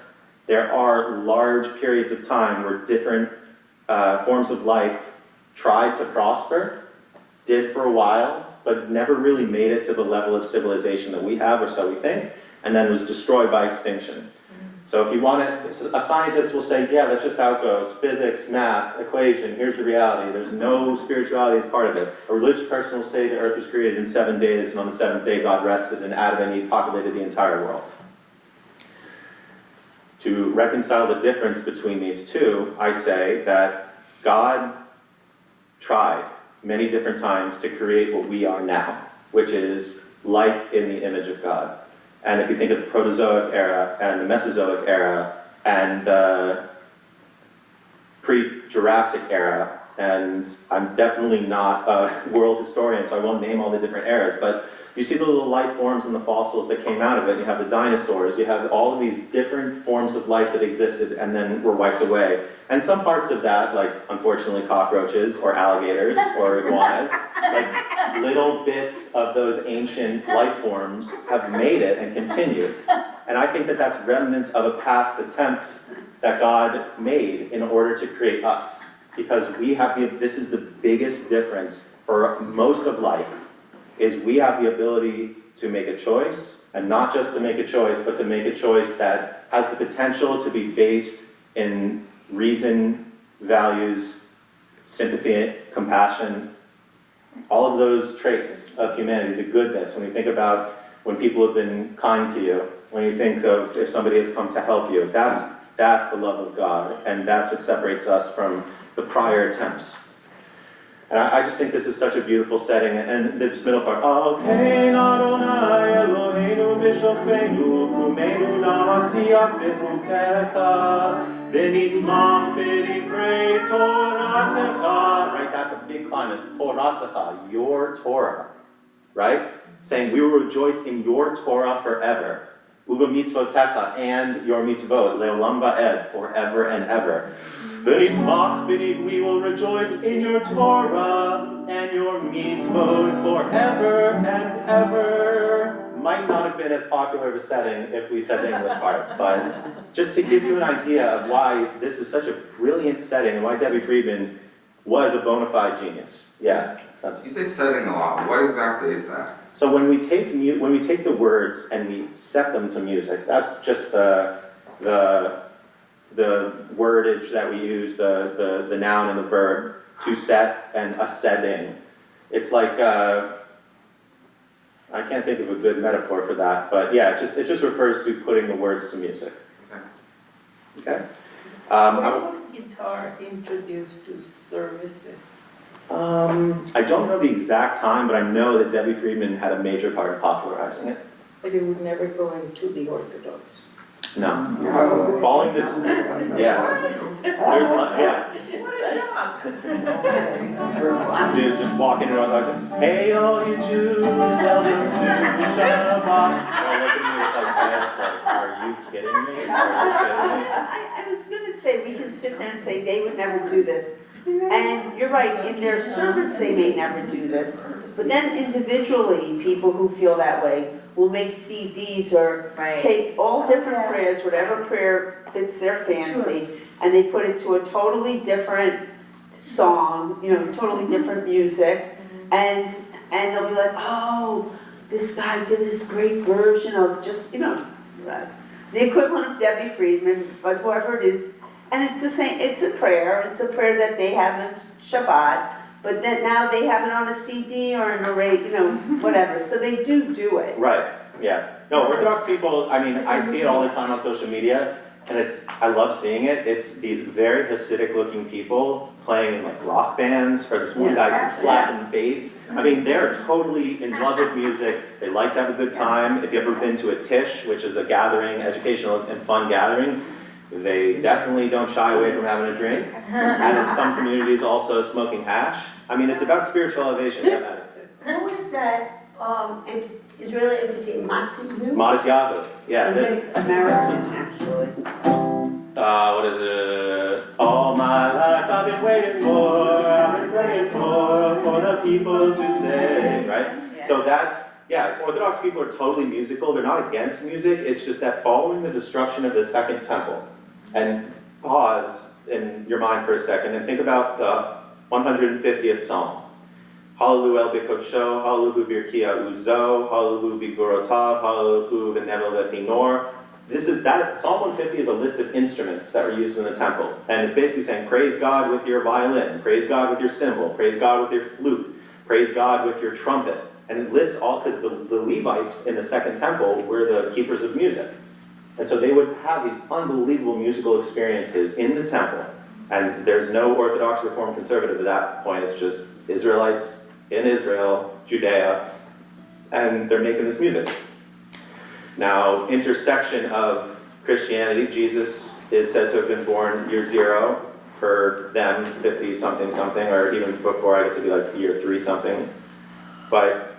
there are large periods of time where different forms of life tried to prosper, did for a while, but never really made it to the level of civilization that we have, or so we think, and then was destroyed by extinction. So if you want it, a scientist will say, yeah, that's just how it goes. Physics, math, equation, here's the reality. There's no spirituality as part of it. A religious person will say the earth was created in 7 days, and on the 7th day God rested, and Adam and Eve populated the entire world. To reconcile the difference between these two, I say that God tried many different times to create what we are now, which is life in the image of God. And if you think of the Protozoic era and the Mesozoic era and the pre-Jurassic era, and I'm definitely not a world historian, so I won't name all the different eras, but you see the little life forms and the fossils that came out of it. You have the dinosaurs, you have all of these different forms of life that existed and then were wiped away. And some parts of that, like unfortunately cockroaches or alligators or iguanas, like little bits of those ancient life forms have made it and continued. And I think that that's remnants of a past attempt that God made in order to create us. because this is the biggest difference for most of life, is we have the ability to make a choice, and not just to make a choice, but to make a choice that has the potential to be based in reason, values, sympathy, compassion, all of those traits of humanity, the goodness. When you think about when people have been kind to you, when you think of if somebody has come to help you, that's the love of God, and that's what separates us from the prior attempts. And I just think this is such a beautiful setting, and this middle part, Alkein Adonai Eloheinu b'shofenu, kumeinu na'asiyach b'chukecha, v'nismach b'divrei Toratecha. Right, that's a big climb, it's Toratecha, your Torah, right? Saying we will rejoice in your Torah forever. Uva mitzvotecha, and your mitzvot, leolam va'ed, forever and ever. V'nismach b'di, we will rejoice in your Torah and your mitzvot forever and ever. Might not have been as popular of a setting if we said the English part, but just to give you an idea of why this is such a brilliant setting and why Debbie Friedman was a bona fide genius. Yeah. You say setting a lot. What exactly is that? So when we take the words and we set them to music, that's just the wordage that we use, the noun and the verb, to set and a setting. It's like I can't think of a good metaphor for that, but yeah, it just refers to putting the words to music. Okay. When was guitar introduced to services? I don't know the exact time, but I know that Debbie Friedman had a major part in popularizing it. But it would never go into the Orthodox. No. Following this, yeah. There's one, yeah. What a shock! Dude, just walking around, I said, hey, all you Jews, welcome to Shabbat. Oh, look at me, like, are you kidding me? I was gonna say, we can sit there and say they would never do this. And you're right, in their service they may never do this, but then individually, people who feel that way will make CDs or take all different prayers, whatever prayer fits their fancy, and they put it to a totally different song, totally different music, and they'll be like, oh, this guy did this great version of just, the equivalent of Debbie Friedman, but whoever it is. And it's the same, it's a prayer that they have in Shabbat, but then now they have it on a CD or in a radio, whatever, so they do it. Right, yeah. No, Orthodox people, I mean, I see it all the time on social media, and I love seeing it. It's these very Hasidic looking people playing in like rock bands, or this one guy's slapping bass. I mean, they're totally in love with music. They like to have a good time. If you've ever been to a Tish, which is a gathering, educational and fun gathering, they definitely don't shy away from having a drink. And in some communities also smoking hash. I mean, it's about spiritual elevation. Who is that Israeli entity, Matziyu? Matziyu, yeah. It's American, actually. What is it? All my life I've been waiting for the people to say, right? Yeah. So Orthodox people are totally musical. They're not against music. It's just that following the destruction of the Second Temple, and pause in your mind for a second and think about the 150th Psalm. Hallelu el bikodsho, hallelu birkia uzo, hallelu bigorotav, hallelu v'nevel v'chinor. Psalm 150 is a list of instruments that were used in the temple. And it's basically saying, praise God with your violin, praise God with your cymbal, praise God with your flute, praise God with your trumpet. And it lists all, because the Levites in the Second Temple were the keepers of music. And so they would have these unbelievable musical experiences in the temple. And there's no Orthodox Reformed Conservative at that point. It's just Israelites in Israel, Judea, and they're making this music. Now, intersection of Christianity, Jesus is said to have been born year 0, for them 50-something, or even before, I guess it'd be like year 3-something. But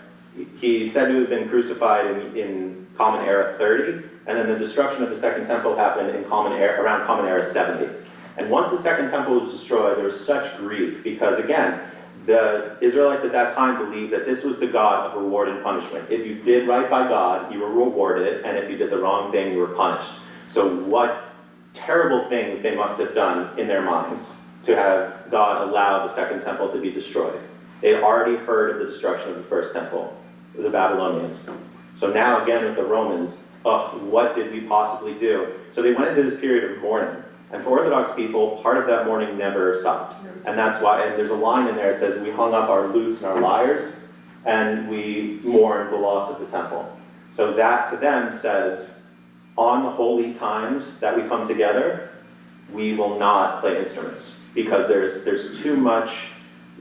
he's said to have been crucified in Common Era 30, and then the destruction of the Second Temple happened in around Common Era 70. And once the Second Temple was destroyed, there was such grief, because again, the Israelites at that time believed that this was the God of reward and punishment. If you did right by God, you were rewarded, and if you did the wrong thing, you were punished. So what terrible things they must have done in their minds to have God allow the second temple to be destroyed. They had already heard of the destruction of the first temple, the Babylonians. So now again with the Romans, what did we possibly do? So they went into this period of mourning. And for Orthodox people, part of that mourning never stopped. And that's why, and there's a line in there that says, we hung up our lutes and our lyres, and we mourned the loss of the temple. So that to them says, on the holy times that we come together, we will not play instruments. Because there's too much,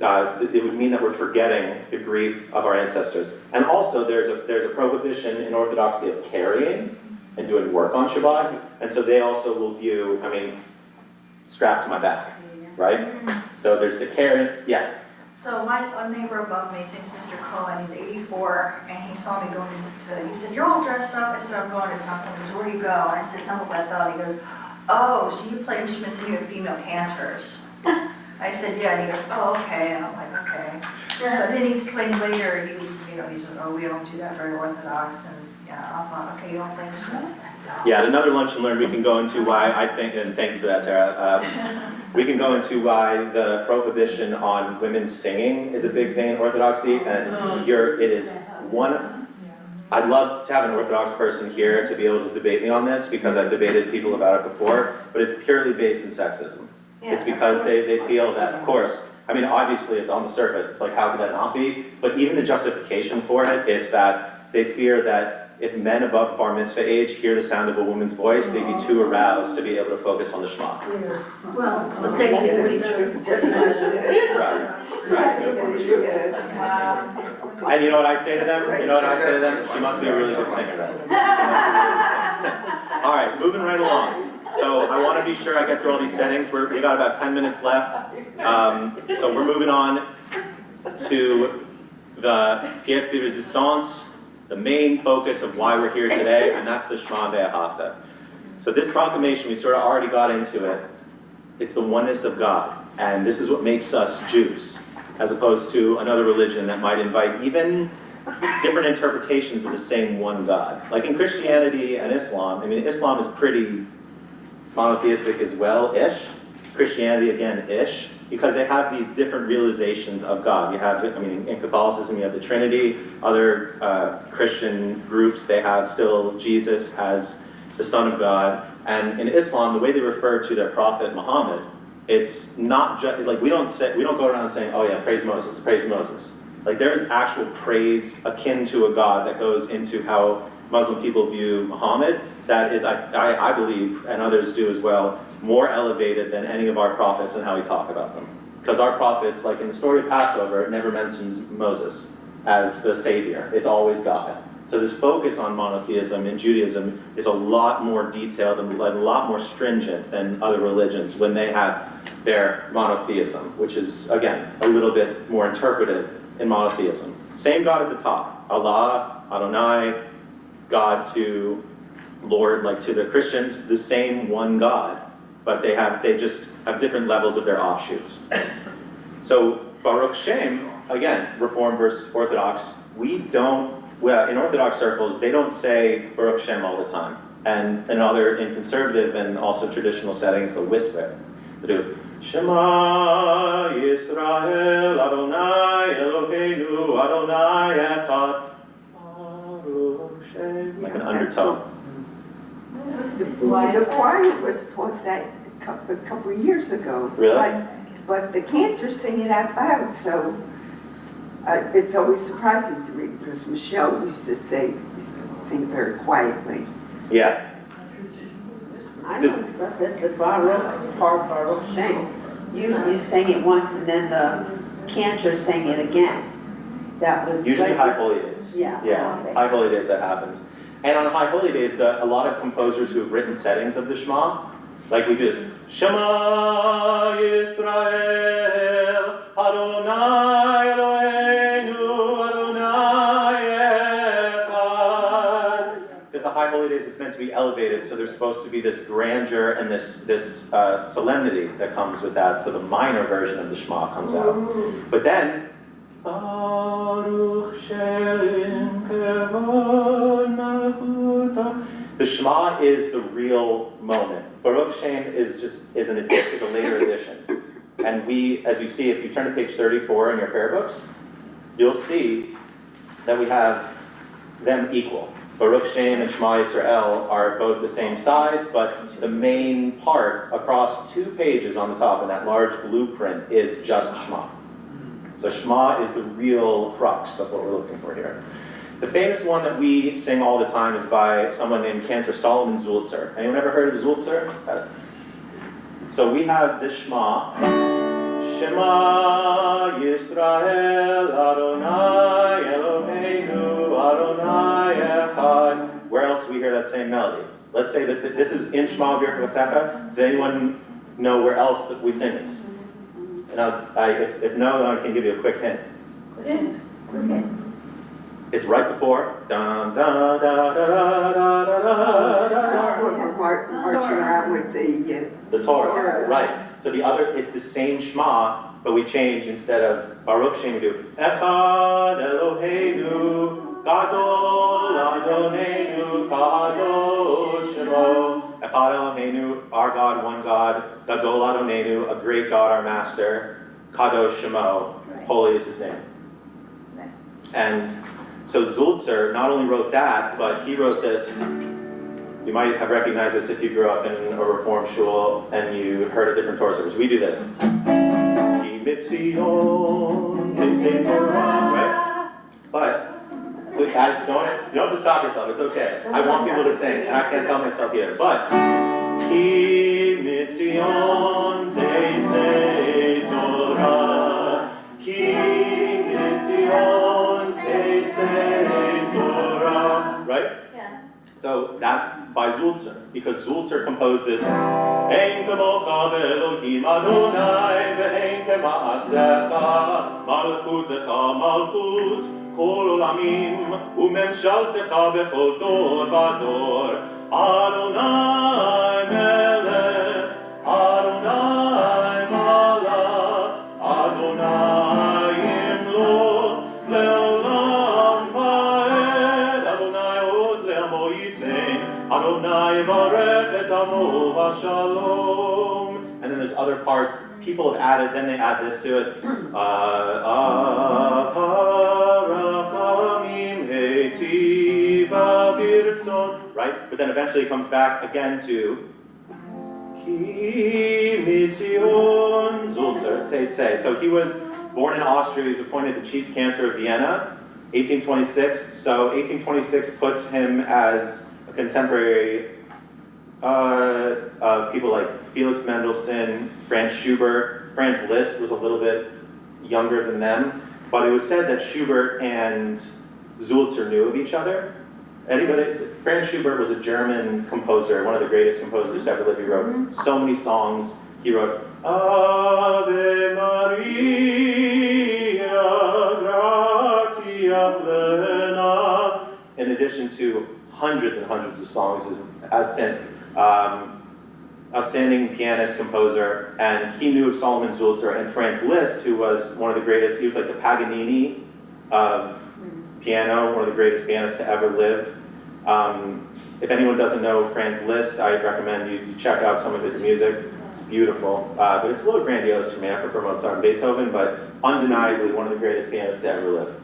it would mean that we're forgetting the grief of our ancestors. And also there's a prohibition in Orthodoxy of carrying and doing work on Shabbat. And so they also will view, strapped to my back, right? So there's the carrying, yeah. So a neighbor above me, his name's Mr. Cohen, he's 84, and he saw me going he said, you're all dressed up. I said, I'm going to Temple. He goes, where do you go? And I said, Temple Bethel. He goes, oh, so you play instruments and you have female cantors. I said, yeah, and he goes, oh, okay, and I'm like, okay. But then he explained later, he said, oh, we don't do that, very Orthodox, and yeah, I thought, okay, you don't play instruments? Yeah, at another lunch and learn, we can go into why I think, and thank you for that, Tara, we can go into why the prohibition on women singing is a big thing in Orthodoxy, and I'd love to have an Orthodox person here to be able to debate me on this, because I've debated people about it before, but it's purely based in sexism. It's because they feel that, of course, obviously on the surface, it's like, how could that not be? But even the justification for it, it's that they fear that if men above bar mitzvah age hear the sound of a woman's voice, they'd be too aroused to be able to focus on the Shema. Yeah. Well, we'll take care of And you know what I say to them? She must be a really good singer then. All right, moving right along. So I want to be sure I get through all these settings. We got about 10 minutes left. So we're moving on to the pièce de résistance, the main focus of why we're here today, and that's the Shema Ve'ahavta. So this proclamation, we sort of already got into it. It's the oneness of God, and this is what makes us Jews, as opposed to another religion that might invite even different interpretations of the same one God. Like in Christianity and Islam, Islam is pretty monotheistic as well-ish. Christianity, again-ish. Because they have these different realizations of God. You have, in Catholicism, you have the Trinity. Other Christian groups, they have still Jesus as the Son of God. And in Islam, the way they refer to their prophet Muhammad, it's not just like we don't go around saying, "Oh yeah, praise Moses, praise Moses." Like there is actual praise akin to a God that goes into how Muslim people view Muhammad. That is, I believe, and others do as well, more elevated than any of our prophets and how we talk about them. Because our prophets, like in the story of Passover, it never mentions Moses as the savior. It's always God. So this focus on monotheism in Judaism is a lot more detailed and a lot more stringent than other religions when they have their monotheism, which is, again, a little bit more interpretive in monotheism. Same God at the top. Allah, Adonai, God to Lord, like to the Christians, the same one God. But they just have different levels of their offshoots. So Baruch Shem, again, Reform versus Orthodox, in Orthodox circles, they don't say Baruch Shem all the time. And in conservative and also traditional settings, they'll whisper. They do, Shema Yisrael Adonai Eloheinu Adonai Echad Baruch Shem. Like an undertone. The choir was taught that a couple of years ago. Really? But the Cantor sing it out loud, so it's always surprising to me because Michelle used to sing very quietly. Yeah. I noticed that the Baruch part, Baruch Shem, you sang it once and then the Cantor sang it again. That was Usually like High Holy Days. Yeah. Yeah, High Holy Days that happens. And on High Holy Days, a lot of composers who have written settings of the Shema, like we do this, Shema Yisrael, Adonai Eloheinu, Adonai Echad. Because the High Holy Days is meant to be elevated, so there's supposed to be this grandeur and this solemnity that comes with that. So the minor version of the Shema comes out. But then, Baruch Shem Kevod Malchuta. The Shema is the real moment. Baruch Shem is a later addition. And we, as you see, if you turn to page 34 in your prayer books, you'll see that we have them equal. Baruch Shem and Shema Yisrael are both the same size, but the main part across 2 pages on the top in that large blueprint is just Shema. So Shema is the real crux of what we're looking for here. The famous one that we sing all the time is by someone named Cantor Solomon Zulzer. Anyone ever heard of Zulzer? So we have this Shema. Shema Yisrael Adonai Eloheinu Adonai Echad. Where else do we hear that same melody? Let's say that this is in Shema Birkat. Does anyone know where else that we sing this? And if no, then I can give you a quick hint. It's right before. Dun, da, da, da, da, da, da, da. We're marching around with The Torah, right. So it's the same Shema, but we change instead of Baruch Shem, we do Echad Eloheinu Gadol Adonenu Kadosh Shemo. Echad Eloheinu, our God, one God. Gadol Adonenu, a great God, our Master. Kadosh Shemo, holy is his name. And so Zulzer not only wrote that, but he wrote this. You might have recognized this if you grew up in a Reform shul and you heard a different Torah service. We do this. Ki mitzion tetzei Torah, right? But you don't have to stop yourself. It's okay. I want people to sing, and I can't tell myself either. But Ki mitzion tetzei Torah, Ki mitzion tetzei Torah, right? So that's by Zulzer, because Zulzer composed this Ein kamocha ve'elohim Adonai ve'ein kema'asecha malchutecha malchut kol olamim u'memshaltecha bechol dor v'dor Adonai melech Adonai malach Adonai imloch le'olam va'ed Adonai oz le'amo yitain Adonai varech et amo v'shalom. And then there's other parts people have added, then they add this to it. Right? But then eventually it comes back again to Ki mitzion Zulzer Teitzei. So he was born in Austria. He was appointed the chief cantor of Vienna, 1826. So 1826 puts him as a contemporary of people like Felix Mendelssohn, Franz Schubert. Franz Liszt was a little bit younger than them, but it was said that Schubert and Zulzer knew of each other. Franz Schubert was a German composer, one of the greatest composers to ever live. He wrote so many songs. He wrote Ave Maria, gratia plena, in addition to hundreds and hundreds of songs. He was outstanding pianist, composer, and he knew of Solomon Zulzer and Franz Liszt, who was one of the greatest. He was like the Paganini of piano, one of the greatest pianists to ever live. If anyone doesn't know Franz Liszt, I'd recommend you check out some of his music. It's beautiful, but it's a little grandiose for me. I prefer Mozart and Beethoven, but undeniably one of the greatest pianists to ever live.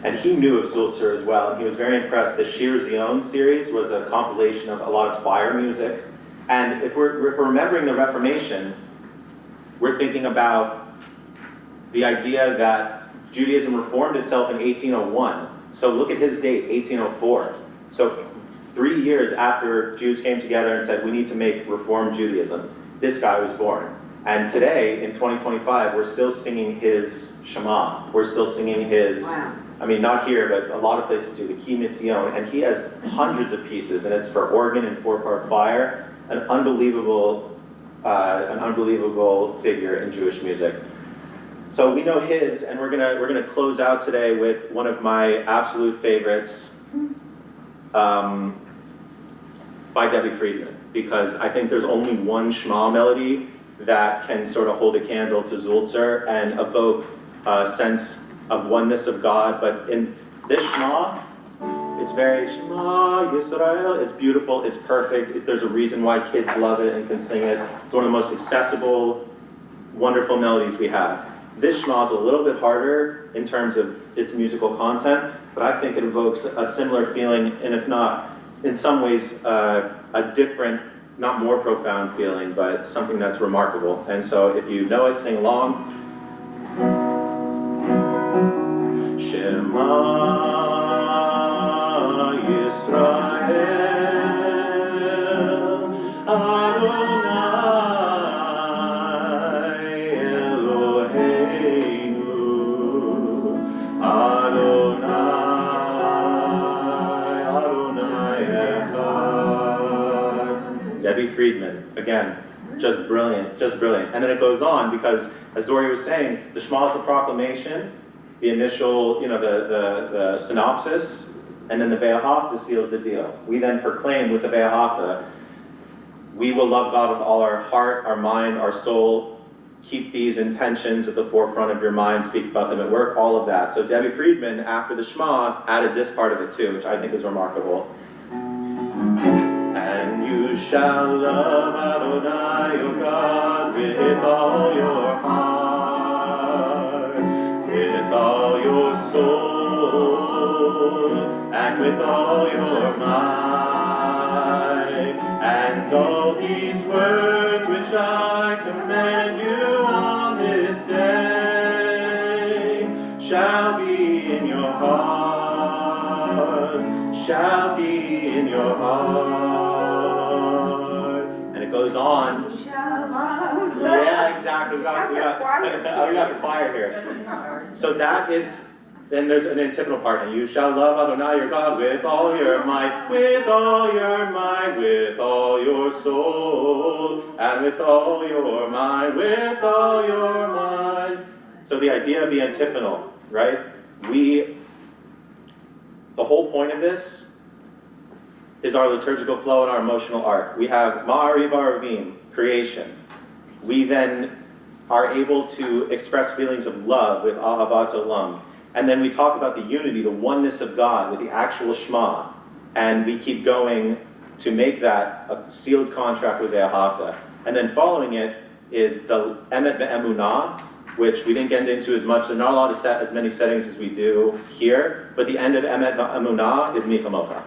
And he knew of Zulzer as well, and he was very impressed. The Shir Zion series was a compilation of a lot of choir music. And if we're remembering the Reformation, we're thinking about the idea that Judaism reformed itself in 1801. So look at his date, 1804. So 3 years after Jews came together and said, we need to make Reformed Judaism, this guy was born. And today, in 2025, we're still singing his Shema. We're still singing his, I mean, not here, but a lot of places do, the Ki Mitzion. And he has hundreds of pieces, and it's for organ and 4-part choir. An unbelievable figure in Jewish music. So we know his, and we're gonna close out today with one of my absolute favorites, by Debbie Friedman, because I think there's only one Shema melody that can sort of hold a candle to Zulzer and evoke a sense of oneness of God. But in this Shema, it's very Shema Yisrael. It's beautiful. It's perfect. There's a reason why kids love it and can sing it. It's one of the most accessible wonderful melodies we have. This Shema is a little bit harder in terms of its musical content, but I think it evokes a similar feeling, and if not, in some ways, a different, not more profound feeling, but something that's remarkable. And so if you know it, sing along. Shema Yisrael Adonai Eloheinu Adonai Echad. Debbie Friedman, again, just brilliant, just brilliant. And then it goes on because, as Dory was saying, the Shema is the proclamation, the initial, the synopsis, and then the Ve'ahavta seals the deal. We then proclaim with the Ve'ahavta, we will love God with all our heart, our mind, our soul. Keep these intentions at the forefront of your mind, speak about them at work, all of that. So Debbie Friedman, after the Shema, added this part of it too, which I think is remarkable. And you shall love Adonai your God with all your heart, with all your soul, and with all your might. And all these words which I command you on this day shall be in your heart, shall be in your heart. And it goes on. Yeah, exactly. We got the choir here. So that is, then there's an antiphonal part, and you shall love Adonai your God with all your might, with all your mind, with all your soul, and with all your mind, with all your mind. So the idea of the antiphonal, right? The whole point of this is our liturgical flow and our emotional arc. We have Ma'ariv Aravim, creation. We then are able to express feelings of love with Ahavat Olam. And then we talk about the unity, the oneness of God with the actual Shema. And we keep going to make that a sealed contract with Ve'ahavta. And then following it is the Emet Ve'emunah, which we didn't get into as much. They're not allowed to set as many settings as we do here. But the end of Emet Ve'emunah is Mikamocha.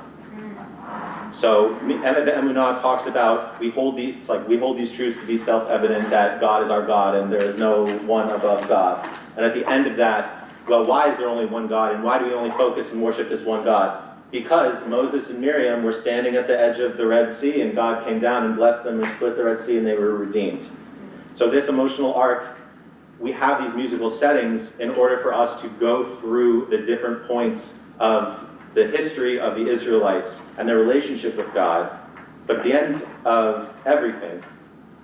So Emet Ve'emunah talks about we hold these truths to be self-evident that God is our God and there is no one above God. And at the end of that, well, why is there only one God, and why do we only focus and worship this one God? Because Moses and Miriam were standing at the edge of the Red Sea, and God came down and blessed them and split the Red Sea, and they were redeemed. So this emotional arc, we have these musical settings in order for us to go through the different points of the history of the Israelites and their relationship with God. But at the end of everything,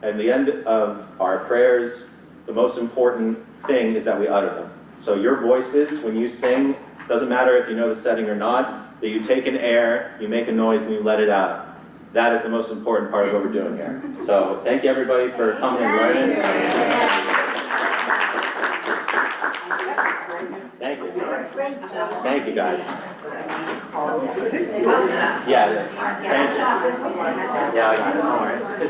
and the end of our prayers, the most important thing is that we utter them. So your voices, when you sing, doesn't matter if you know the setting or not, that you take an air, you make a noise, and you let it out. That is the most important part of what we're doing here. So thank you everybody for coming and learning. Thank you. Thank you guys. Yeah, it is. Thank you. Yeah, I got it. Don't worry.